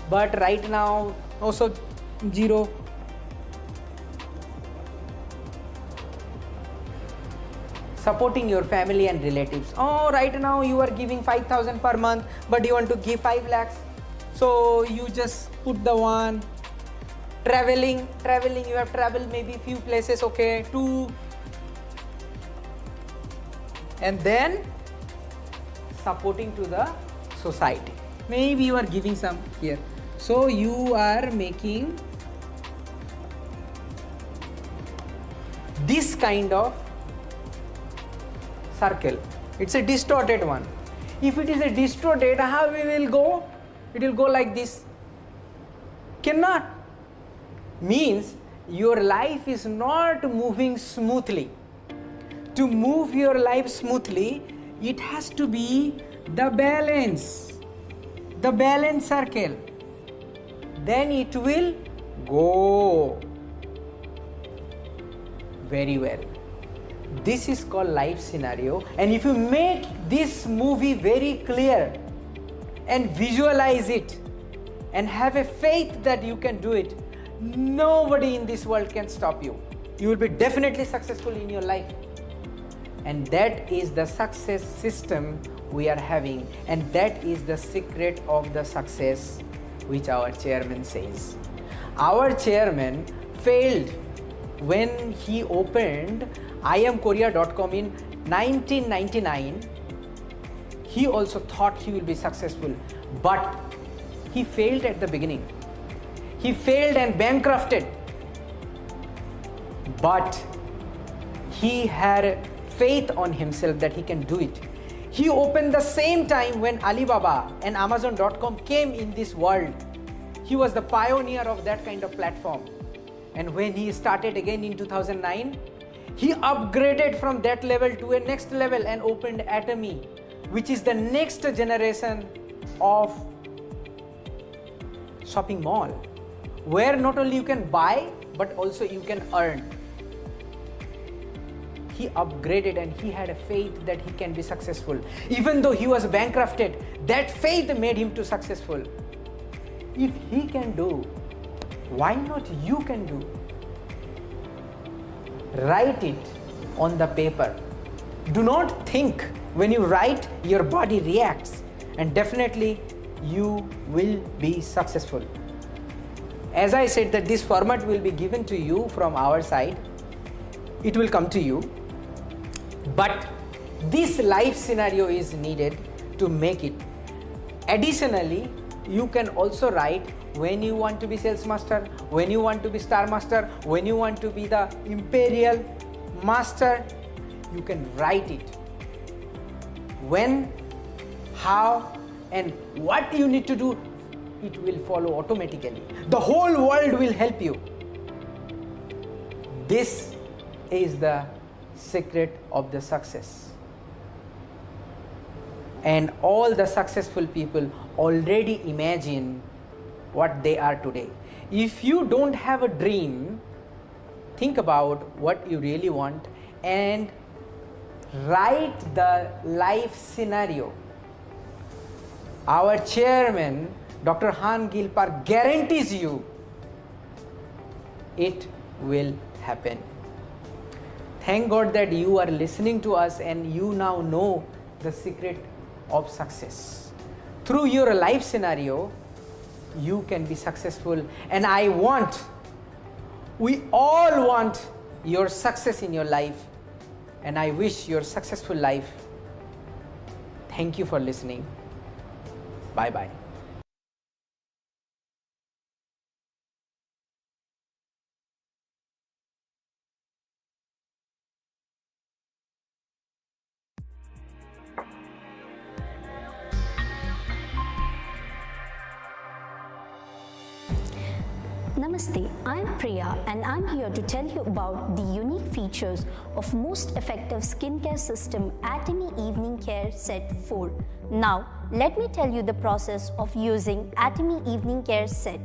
Speaker 2: but right now also 0. Supporting your family and relatives, oh, right now you are giving 5,000 per month, but you want to give 5 lakhs, so you just put the 1. Traveling, you have traveled maybe few places. Okay, 2. And then supporting to the society, maybe you are giving some here, so you are making this kind of circle. It's a distorted one. If it is a distorted, how we will go? It will go like this. Cannot. Means your life is not moving smoothly. To move your life smoothly, it has to be the balance circle. Then it will go very well. This is called life scenario, and if you make this movie very clear and visualize it and have a faith that you can do it, nobody in this world can stop you. You will be definitely successful in your life. And that is the success system we are having, and that is the secret of the success which our chairman says. Our chairman failed when he opened iamkorea.com in 1999. He also thought he will be successful, but he failed at the beginning. He failed and bankrupted, but he had faith on himself that he can do it. He opened the same time when Alibaba and Amazon.com came in this world. He was the pioneer of that kind of platform. And when he started again in 2009, he upgraded from that level to a next level and opened Atomy, which is the next generation of shopping mall, where not only you can buy, but also you can earn. He upgraded and he had a faith that he can be successful. Even though he was bankrupted, that faith made him to successful. If he can do, why not you can do? Write it on the paper. Do not think. When you write, your body reacts, and definitely you will be successful. As I said that this format will be given to you from our side. It will come to you. But this life scenario is needed to make it. Additionally, you can also write when you want to be sales master, when you want to be star master, when you want to be the imperial master, you can write it. When, how, and what you need to do, it will follow automatically. The whole world will help you. This is the secret of the success. And all the successful people already imagine what they are today. If you don't have a dream, think about what you really want and write the life scenario. Our chairman, Dr. Han Gilpar, guarantees you it will happen. Thank God that you are listening to us and you now know the secret of success. Through your life scenario, you can be successful, and we all want your success in your life, and I wish your successful life. Thank you for listening. Bye bye.
Speaker 5: Namaste, I'm Priya and I'm here to tell you about the unique features of most effective skincare system Atomy Evening Care Set 4. Now, let me tell you the process of using Atomy Evening Care Set.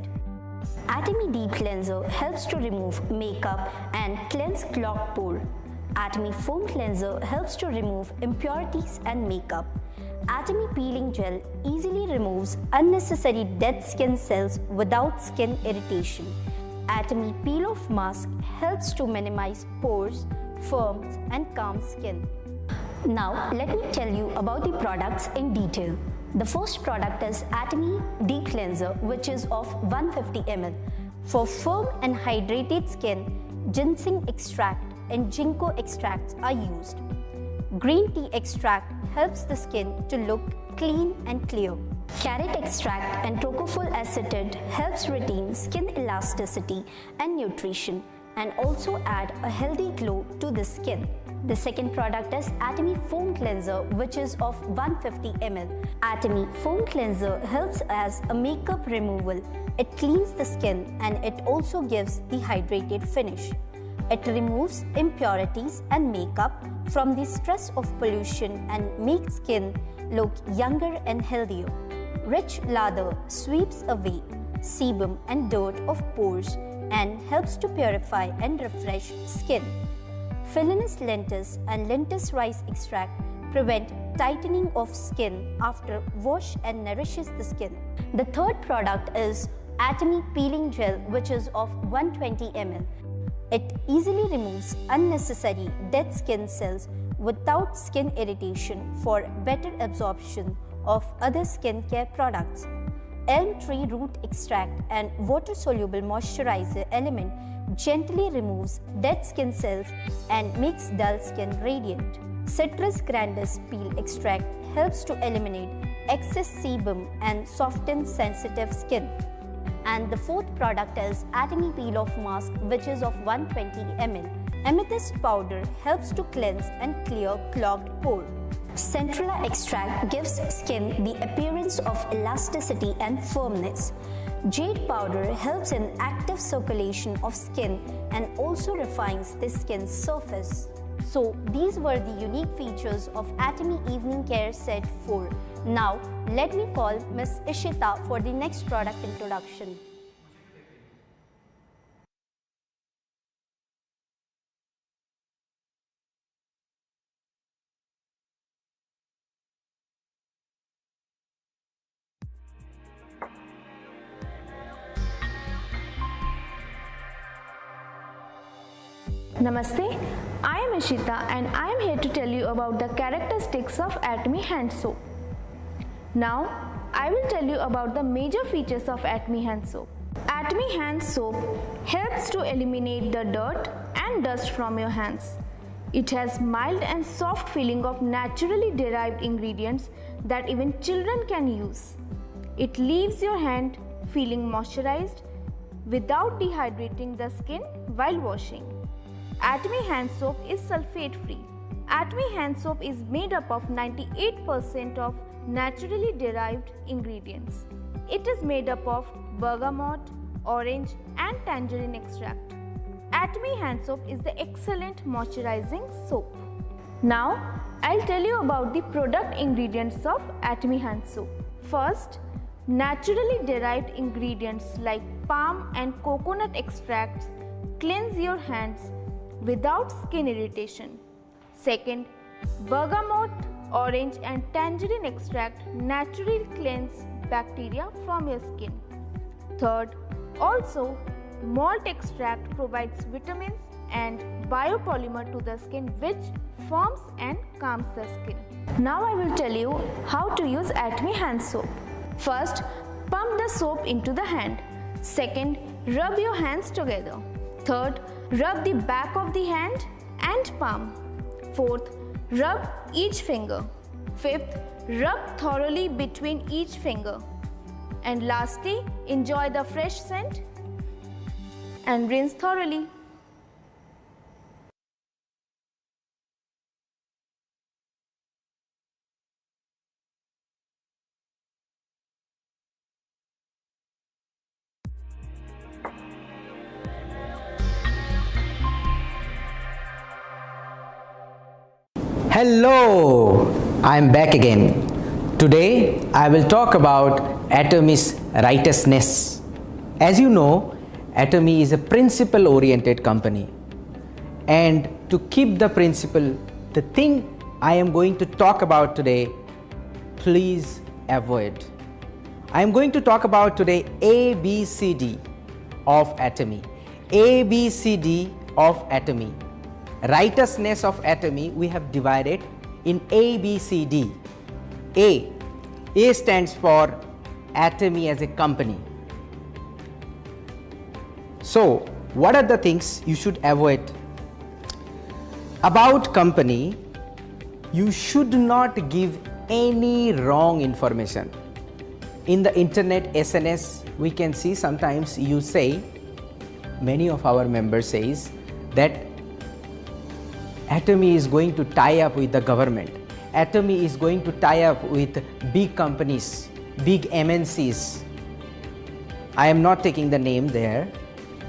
Speaker 5: Atomy Deep Cleanser helps to remove makeup and cleanse clogged pore. Atomy Foam Cleanser helps to remove impurities and makeup. Atomy Peeling Gel easily removes unnecessary dead skin cells without skin irritation. Atomy Peel Off Mask helps to minimize pores, firms and calm skin. Now let me tell you about the products in detail. The first product is Atomy Deep Cleanser, which is of 150 ml. For firm and hydrated skin, ginseng extract and ginkgo extracts are used. Green tea extract helps the skin to look clean and clear. Carrot extract and tocopherol acetate helps retain skin elasticity and nutrition and also add a healthy glow to the skin. The second product is Atomy Foam Cleanser, which is of 150 ml. Atomy Foam Cleanser helps as a makeup removal. It cleans the skin and it also gives the hydrated finish. It removes impurities and makeup from the stress of pollution and makes skin look younger and healthier. Rich lather sweeps away sebum and dirt of pores and helps to purify and refresh skin. Filinus lentis and lentis rice extract prevent tightening of skin after wash and nourishes the skin. The third product is Atomy Peeling Gel, which is of 120 ml. It easily removes unnecessary dead skin cells without skin irritation for better absorption of other skincare products. Elm tree root extract and water-soluble moisturizer element gently removes dead skin cells and makes dull skin radiant. Citrus grandis peel extract helps to eliminate excess sebum and soften sensitive skin. And the fourth product is Atomy Peel Off Mask, which is of 120 ml. Amethyst powder helps to cleanse and clear clogged pore. Centrella extract gives skin the appearance of elasticity and firmness. Jade powder helps in active circulation of skin and also refines the skin's surface. So these were the unique features of Atomy Evening Care Set 4. Now let me call Ms. Ishita for the next product introduction.
Speaker 3: Namaste, I am Ishita and I am here to tell you about the characteristics of Atomy hand soap. Now, I will tell you about the major features of Atomy hand soap. Atomy hand soap helps to eliminate the dirt and dust from your hands. It has mild and soft feeling of naturally derived ingredients that even children can use. It leaves your hand feeling moisturized without dehydrating the skin while washing. Atomy hand soap is sulfate free. Atomy hand soap is made up of 98% of naturally derived ingredients. It is made up of bergamot, orange and tangerine extract. Atomy hand soap is the excellent moisturizing soap. Now, I'll tell you about the product ingredients of Atomy hand soap. First, naturally derived ingredients like palm and coconut extracts cleanse your hands without skin irritation. Second, bergamot, orange and tangerine extract naturally cleanse bacteria from your skin. Third, also malt extract provides vitamins and biopolymer to the skin which firms and calms the skin. Now I will tell you how to use Atomy hand soap. First, pump the soap into the hand. Second, rub your hands together. Third, rub the back of the hand and palm. Fourth, rub each finger. Fifth, rub thoroughly between each finger. And lastly, enjoy the fresh scent and rinse thoroughly.
Speaker 2: Hello, I'm back again. Today I will talk about Atomy's righteousness. As you know, Atomy is a principle oriented company, and to keep the principle, the thing I am going to talk about today, please avoid. I am going to talk about today ABCD of Atomy. ABCD of Atomy. Righteousness of Atomy we have divided in ABCD. A stands for Atomy as a company. So what are the things you should avoid? About company, you should not give any wrong information. In the internet SNS, we can see sometimes you say, many of our members says that Atomy is going to tie up with the government. Atomy is going to tie up with big companies, big MNCs. I am not taking the name there,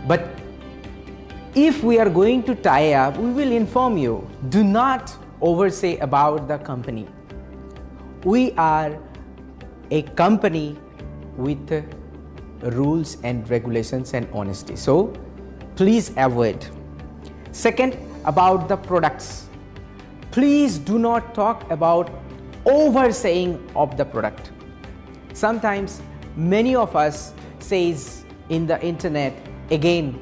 Speaker 2: but if we are going to tie up, we will inform you. Do not oversay about the company. We are a company with rules and regulations and honesty. So please avoid. Second, about the products. Please do not talk about oversaying of the product. Sometimes many of us says in the internet, again,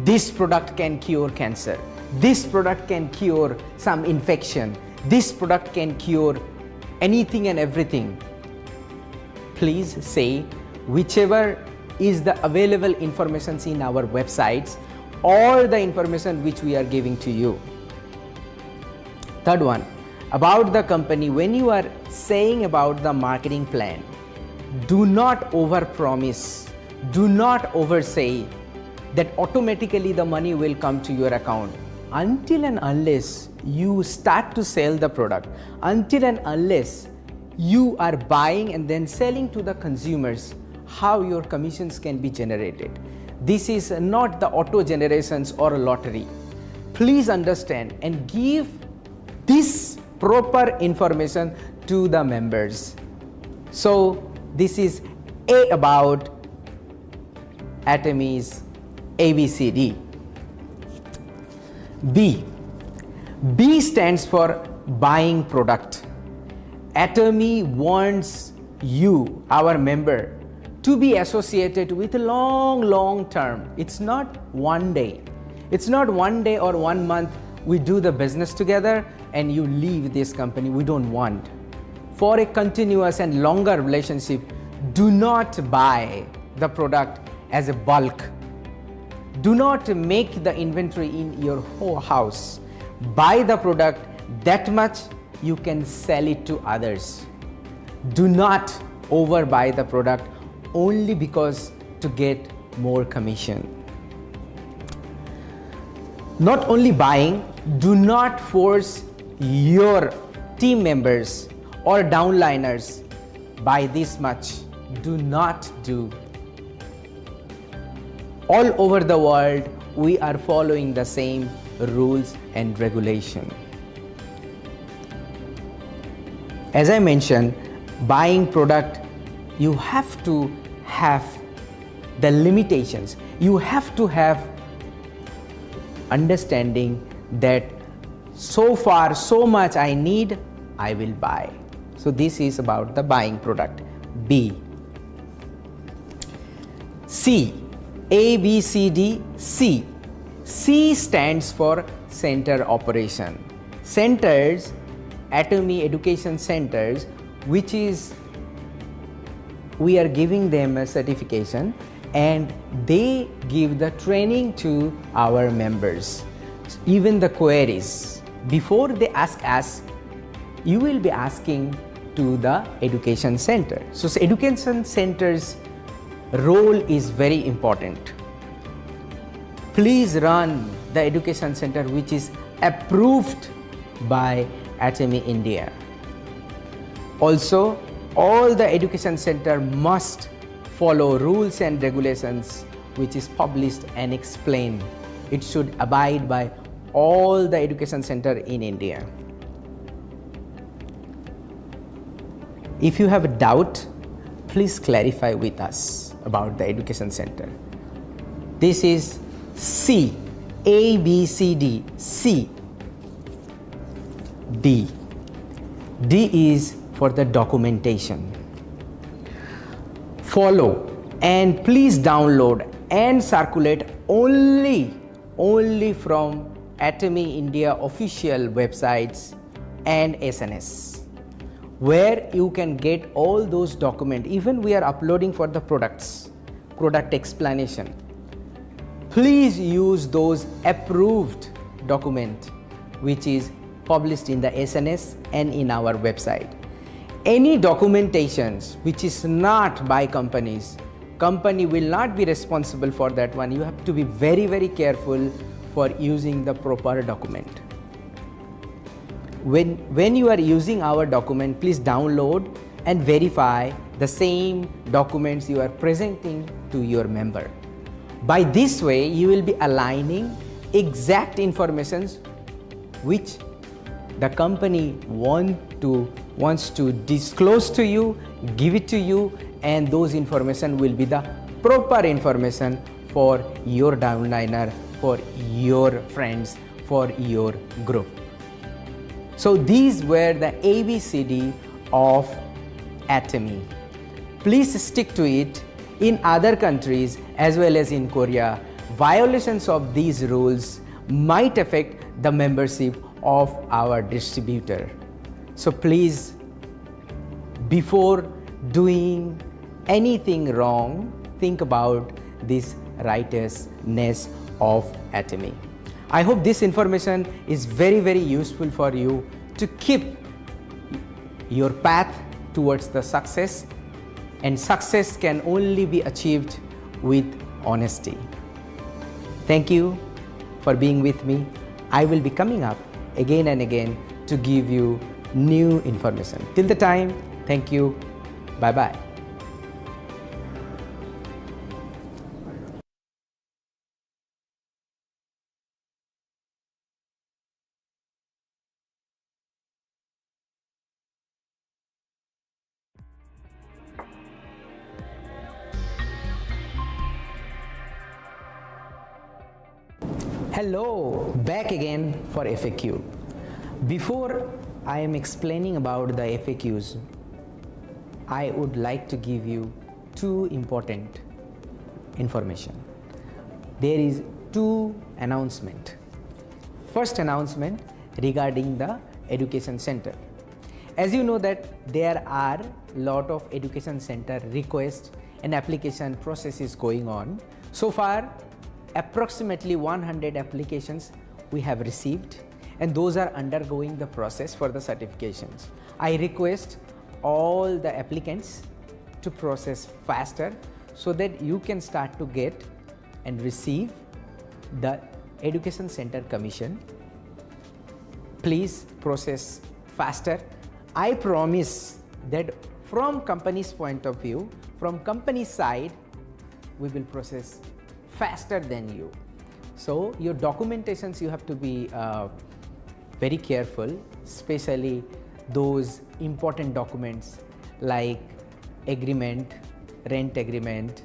Speaker 2: this product can cure cancer. This product can cure some infection. This product can cure anything and everything. Please say whichever is the available information in our websites or the information which we are giving to you. Third one, about the company, when you are saying about the marketing plan, do not overpromise, do not oversay that automatically the money will come to your account. Until and unless you start to sell the product, until and unless you are buying and then selling to the consumers, how your commissions can be generated. This is not the auto generations or a lottery. Please understand and give this proper information to the members. So this is A about Atomy's ABCD. B stands for buying product. Atomy wants you, our member, to be associated with a long term. It's not one day. It's not one day or 1 month we do the business together and you leave this company. We don't want. For a continuous and longer relationship, do not buy the product as a bulk. Do not make the inventory in your whole house. Buy the product that much you can sell it to others. Do not overbuy the product only because to get more commission. Not only buying, do not force your team members or downliners buy this much. Do not do. All over the world, we are following the same rules and regulation. As I mentioned, buying product, you have to have the limitations. You have to have understanding that so far, so much I need, I will buy. So this is about the buying product. B. C. A, B, C, D, C. C stands for center operation. Centers, Atomy Education Centers, which is we are giving them a certification and they give the training to our members. Even the queries, before they ask us, you will be asking to the education center. So education centers role is very important. Please run the education center which is approved by Atomy India. Also, all the education center must follow rules and regulations which is published and explained. It should abide by all the education center in India. If you have a doubt, please clarify with us about the education center. This is C, A, B, C, D, C, D. D is for the documentation. Follow and please download and circulate only from Atomy India official websites and SNS, where you can get all those documents. Even we are uploading for the product explanation. Please use those approved document which is published in the SNS and in our website. Any documentations which is not by companies, company will not be responsible for that one. You have to be very careful for using the proper document. When you are using our document, please download and verify the same documents you are presenting to your member. By this way, you will be aligning exact informations which the company wants to disclose to you, give it to you, and those information will be the proper information for your downliner, for your friends, for your group. So these were the ABCD of Atomy. Please stick to it. In other countries as well as in Korea, violations of these rules might affect the membership of our distributor. So please, before doing anything wrong, think about this righteousness of Atomy. I hope this information is very useful for you to keep your path towards the success, and success can only be achieved with honesty. Thank you for being with me. I will be coming up again and again to give you new information. Till the time, thank you. Bye-bye. Hello, back again for FAQ. Before I am explaining about the FAQs, I would like to give you two important information. There is two announcements. First announcement regarding the education center. As you know that there are lot of education center requests and application processes going on. So far, approximately 100 applications we have received, and those are undergoing the process for the certifications. I request all the applicants to process faster so that you can start to get and receive the education center commission. Please process faster. I promise that from company's point of view, from company side, we will process faster than you. So your documentations, you have to be very careful, especially those important documents like agreement, rent agreement.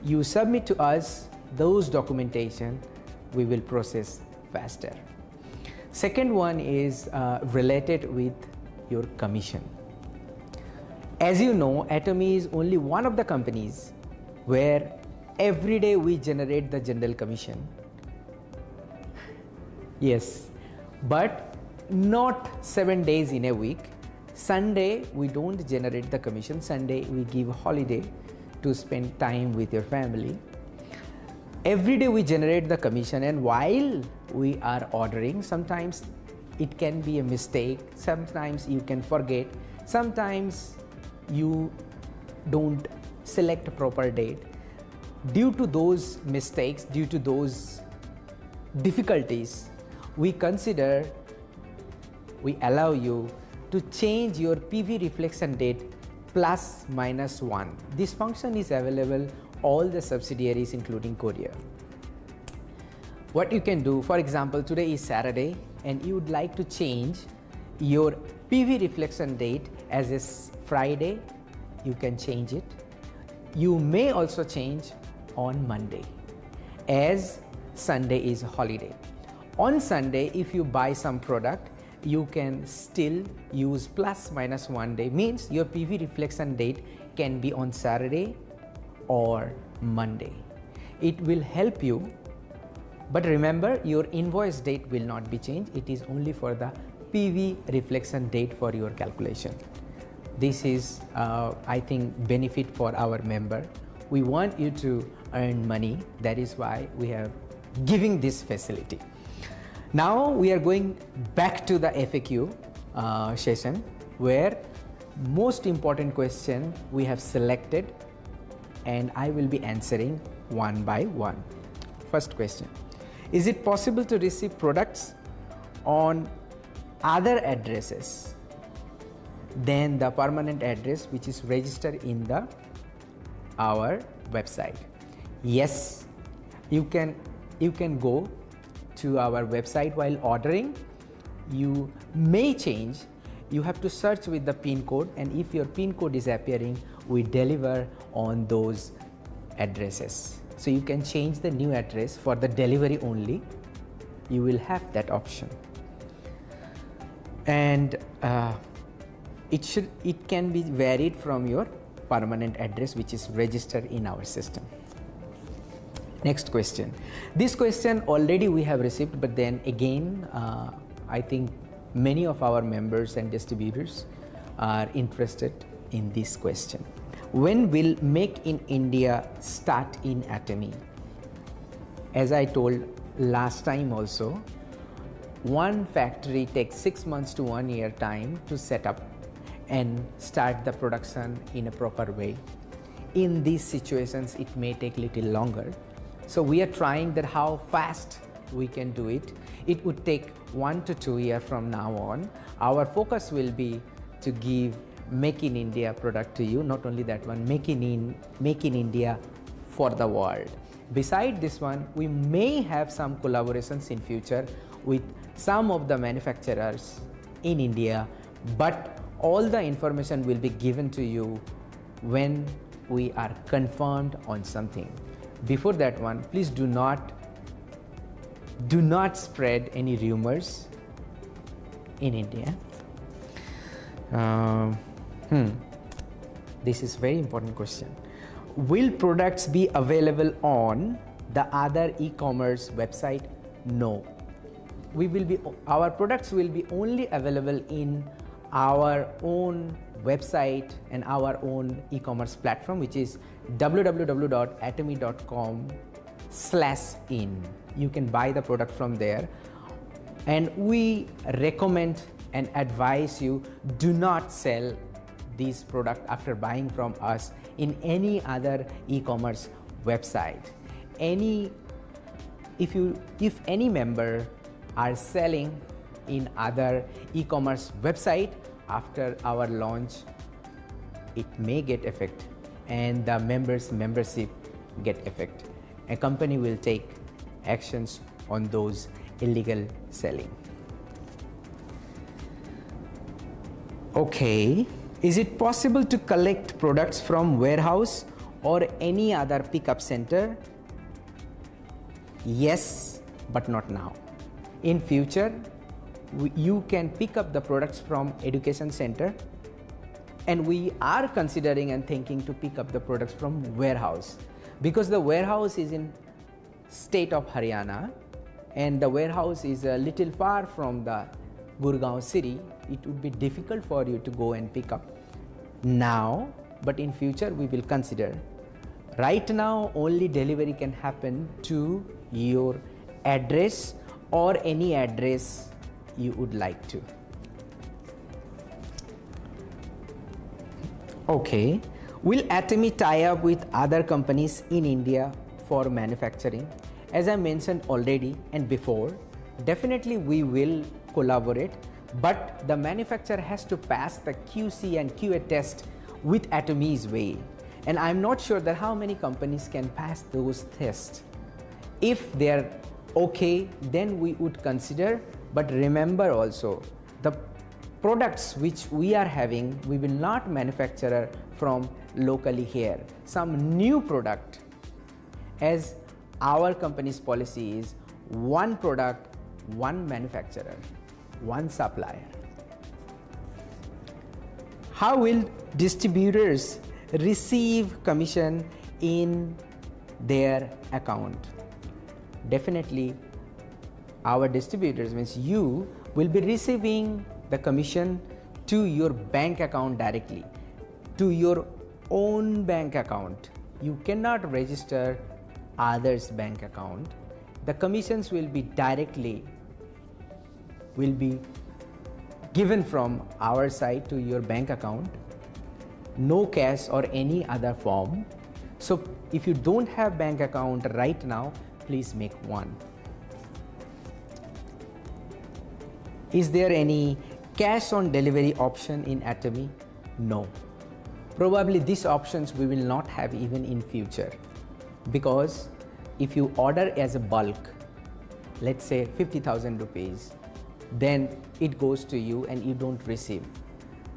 Speaker 2: You submit to us those documentation, we will process faster. Second one is related with your commission. As you know, Atomy is only one of the companies where every day we generate the general commission. Yes, but not 7 days in a week. Sunday we don't generate the commission. Sunday we give holiday to spend time with your family. Every day we generate the commission, and while we are ordering, sometimes it can be a mistake, sometimes you can forget, sometimes you don't select a proper date. Due to those mistakes, due to those difficulties, we allow you to change your PV reflection date ±1. This function is available all the subsidiaries including Korea. What you can do, for example, today is Saturday and you would like to change your PV reflection date as is Friday, you can change it. You may also change on Monday, as Sunday is a holiday. On Sunday, if you buy some product, you can still use plus minus 1 day, means your PV reflection date can be on Saturday or Monday. It will help you, but remember, your invoice date will not be changed. It is only for the PV reflection date for your calculation. This is, I think, benefit for our member. We want you to earn money. That is why we are giving this facility. Now we are going back to the FAQ session, where most important question we have selected, and I will be answering one by one. First question: is it possible to receive products on other addresses than the permanent address which is registered in our website? Yes, you can go to our website while ordering. You may change. You have to search with the PIN code, and if your PIN code is appearing, we deliver on those addresses. So you can change the new address for the delivery only. You will have that option, and it can be varied from your permanent address which is registered in our system. Next question. This question already we have received, but then again, I think many of our members and distributors are interested in this question. When will Make in India start in Atomy? As I told last time also, one factory takes 6 months to 1 year time to set up and start the production in a proper way. In these situations, it may take little longer. So we are trying that how fast we can do it. It would take 1 to 2 years from now on. Our focus will be to give Make in India product to you. Not only that one, Make in India for the world. Beside this one, we may have some collaborations in future with some of the manufacturers in India, but all the information will be given to you when we are confirmed on something. Before that one, please do not spread any rumors in India. This is very important question. Will products be available on the other e-commerce website? No. Our products will be only available in our own website and our own e-commerce platform, which is www.atomy.com/in. You can buy the product from there, and we recommend and advise you, do not sell this product after buying from us in any other e-commerce website. If any member are selling in other e-commerce website after our launch, it may get effect, and the membership get effect. A company will take actions on those illegal selling. Okay, is it possible to collect products from warehouse or any other pickup center? Yes, but not now. In future, you can pick up the products from education center, and we are considering and thinking to pick up the products from warehouse, because the warehouse is in state of Haryana, and the warehouse is a little far from the Gurgaon city. It would be difficult for you to go and pick up now, but in future we will consider. Right now, only delivery can happen to your address or any address you would like to. Okay, will Atomy tie up with other companies in India for manufacturing? As I mentioned already and before, definitely we will collaborate, but the manufacturer has to pass the QC and QA test with Atomy's way, and I'm not sure that how many companies can pass those tests. If they're okay, then we would consider. But remember also, the products which we are having, we will not manufacture from locally here. Some new product, as our company's policy is one product, one manufacturer, one supplier. How will distributors receive commission in their account? Definitely, our distributors, means you, will be receiving the commission to your bank account directly, to your own bank account. You cannot register others' bank account. The commissions will be given from our side to your bank account, no cash or any other form. So if you don't have bank account right now, please make one. Is there any cash on delivery option in Atomy? No. Probably these options we will not have even in future, because if you order as a bulk, let's say 50,000 rupees, then it goes to you and you don't receive.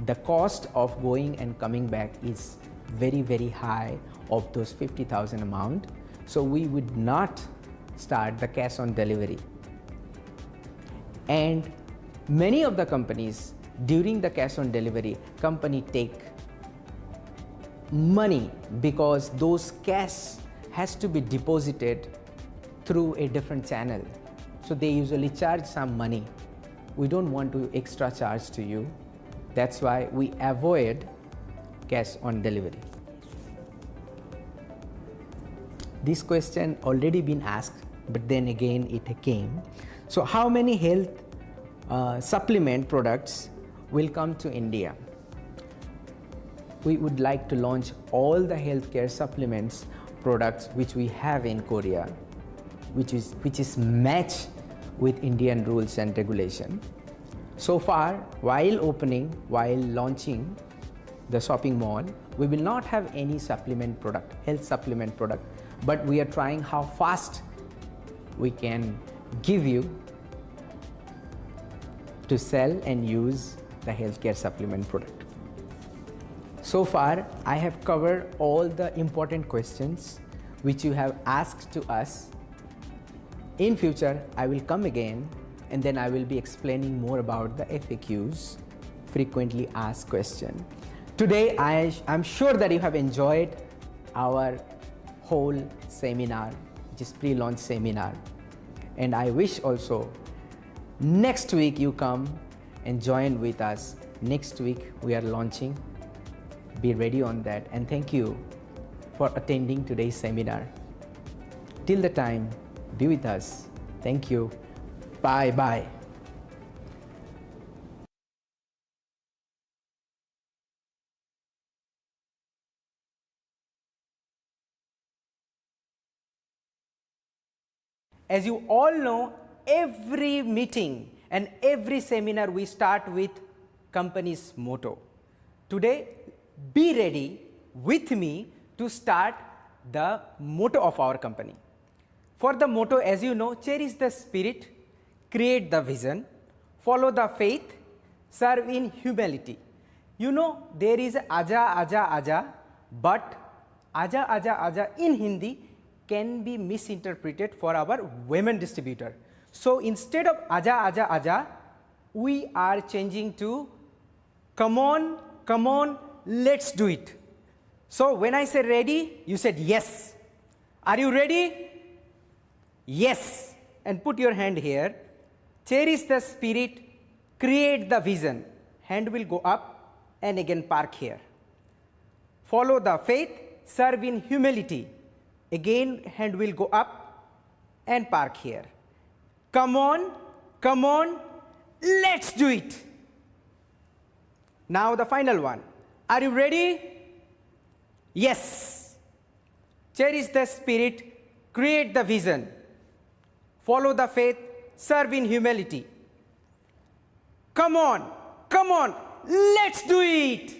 Speaker 2: The cost of going and coming back is very, very high of those 50,000 amount. So we would not start the cash on delivery. And many of the companies, during the cash on delivery, company take money because those cash has to be deposited through a different channel. So they usually charge some money. We don't want to extra charge to you. That's why we avoid cash on delivery. This question already been asked, but then again it came. So how many health supplement products will come to India? We would like to launch all the healthcare supplements products which we have in Korea, which is matched with Indian rules and regulation. So far, while launching the shopping mall, we will not have any supplement product, health supplement product, but we are trying how fast we can give you to sell and use the healthcare supplement product. So far, I have covered all the important questions which you have asked to us. In future, I will come again and then I will be explaining more about the FAQs, frequently asked question. Today, I'm sure that you have enjoyed our whole seminar, which is pre-launch seminar. And I wish also next week you come and join with us. Next week we are launching. Be ready on that. And thank you for attending today's seminar. Till the time, be with us. Thank you. Bye bye. As you all know, every meeting and every seminar we start with company's motto. Today, be ready with me to start the motto of our company. For the motto, as you know, cherish the spirit, create the vision, follow the faith, serve in humility. You know, there is aja, aja, aja, but aja, aja, aja in Hindi can be misinterpreted for our women distributor. So instead of aja, aja, aja, we are changing to come on, let's do it. So when I say ready, you said yes. Are you ready? Yes. And put your hand here. Cherish the spirit, create the vision. Hand will go up and again park here. Follow the faith, serve in humility. Again hand will go up and park here. Come on, let's do it. Now the final one. Are you ready? Yes. Cherish the spirit, create the vision. Follow the faith, serve in humility. Come on, let's do it.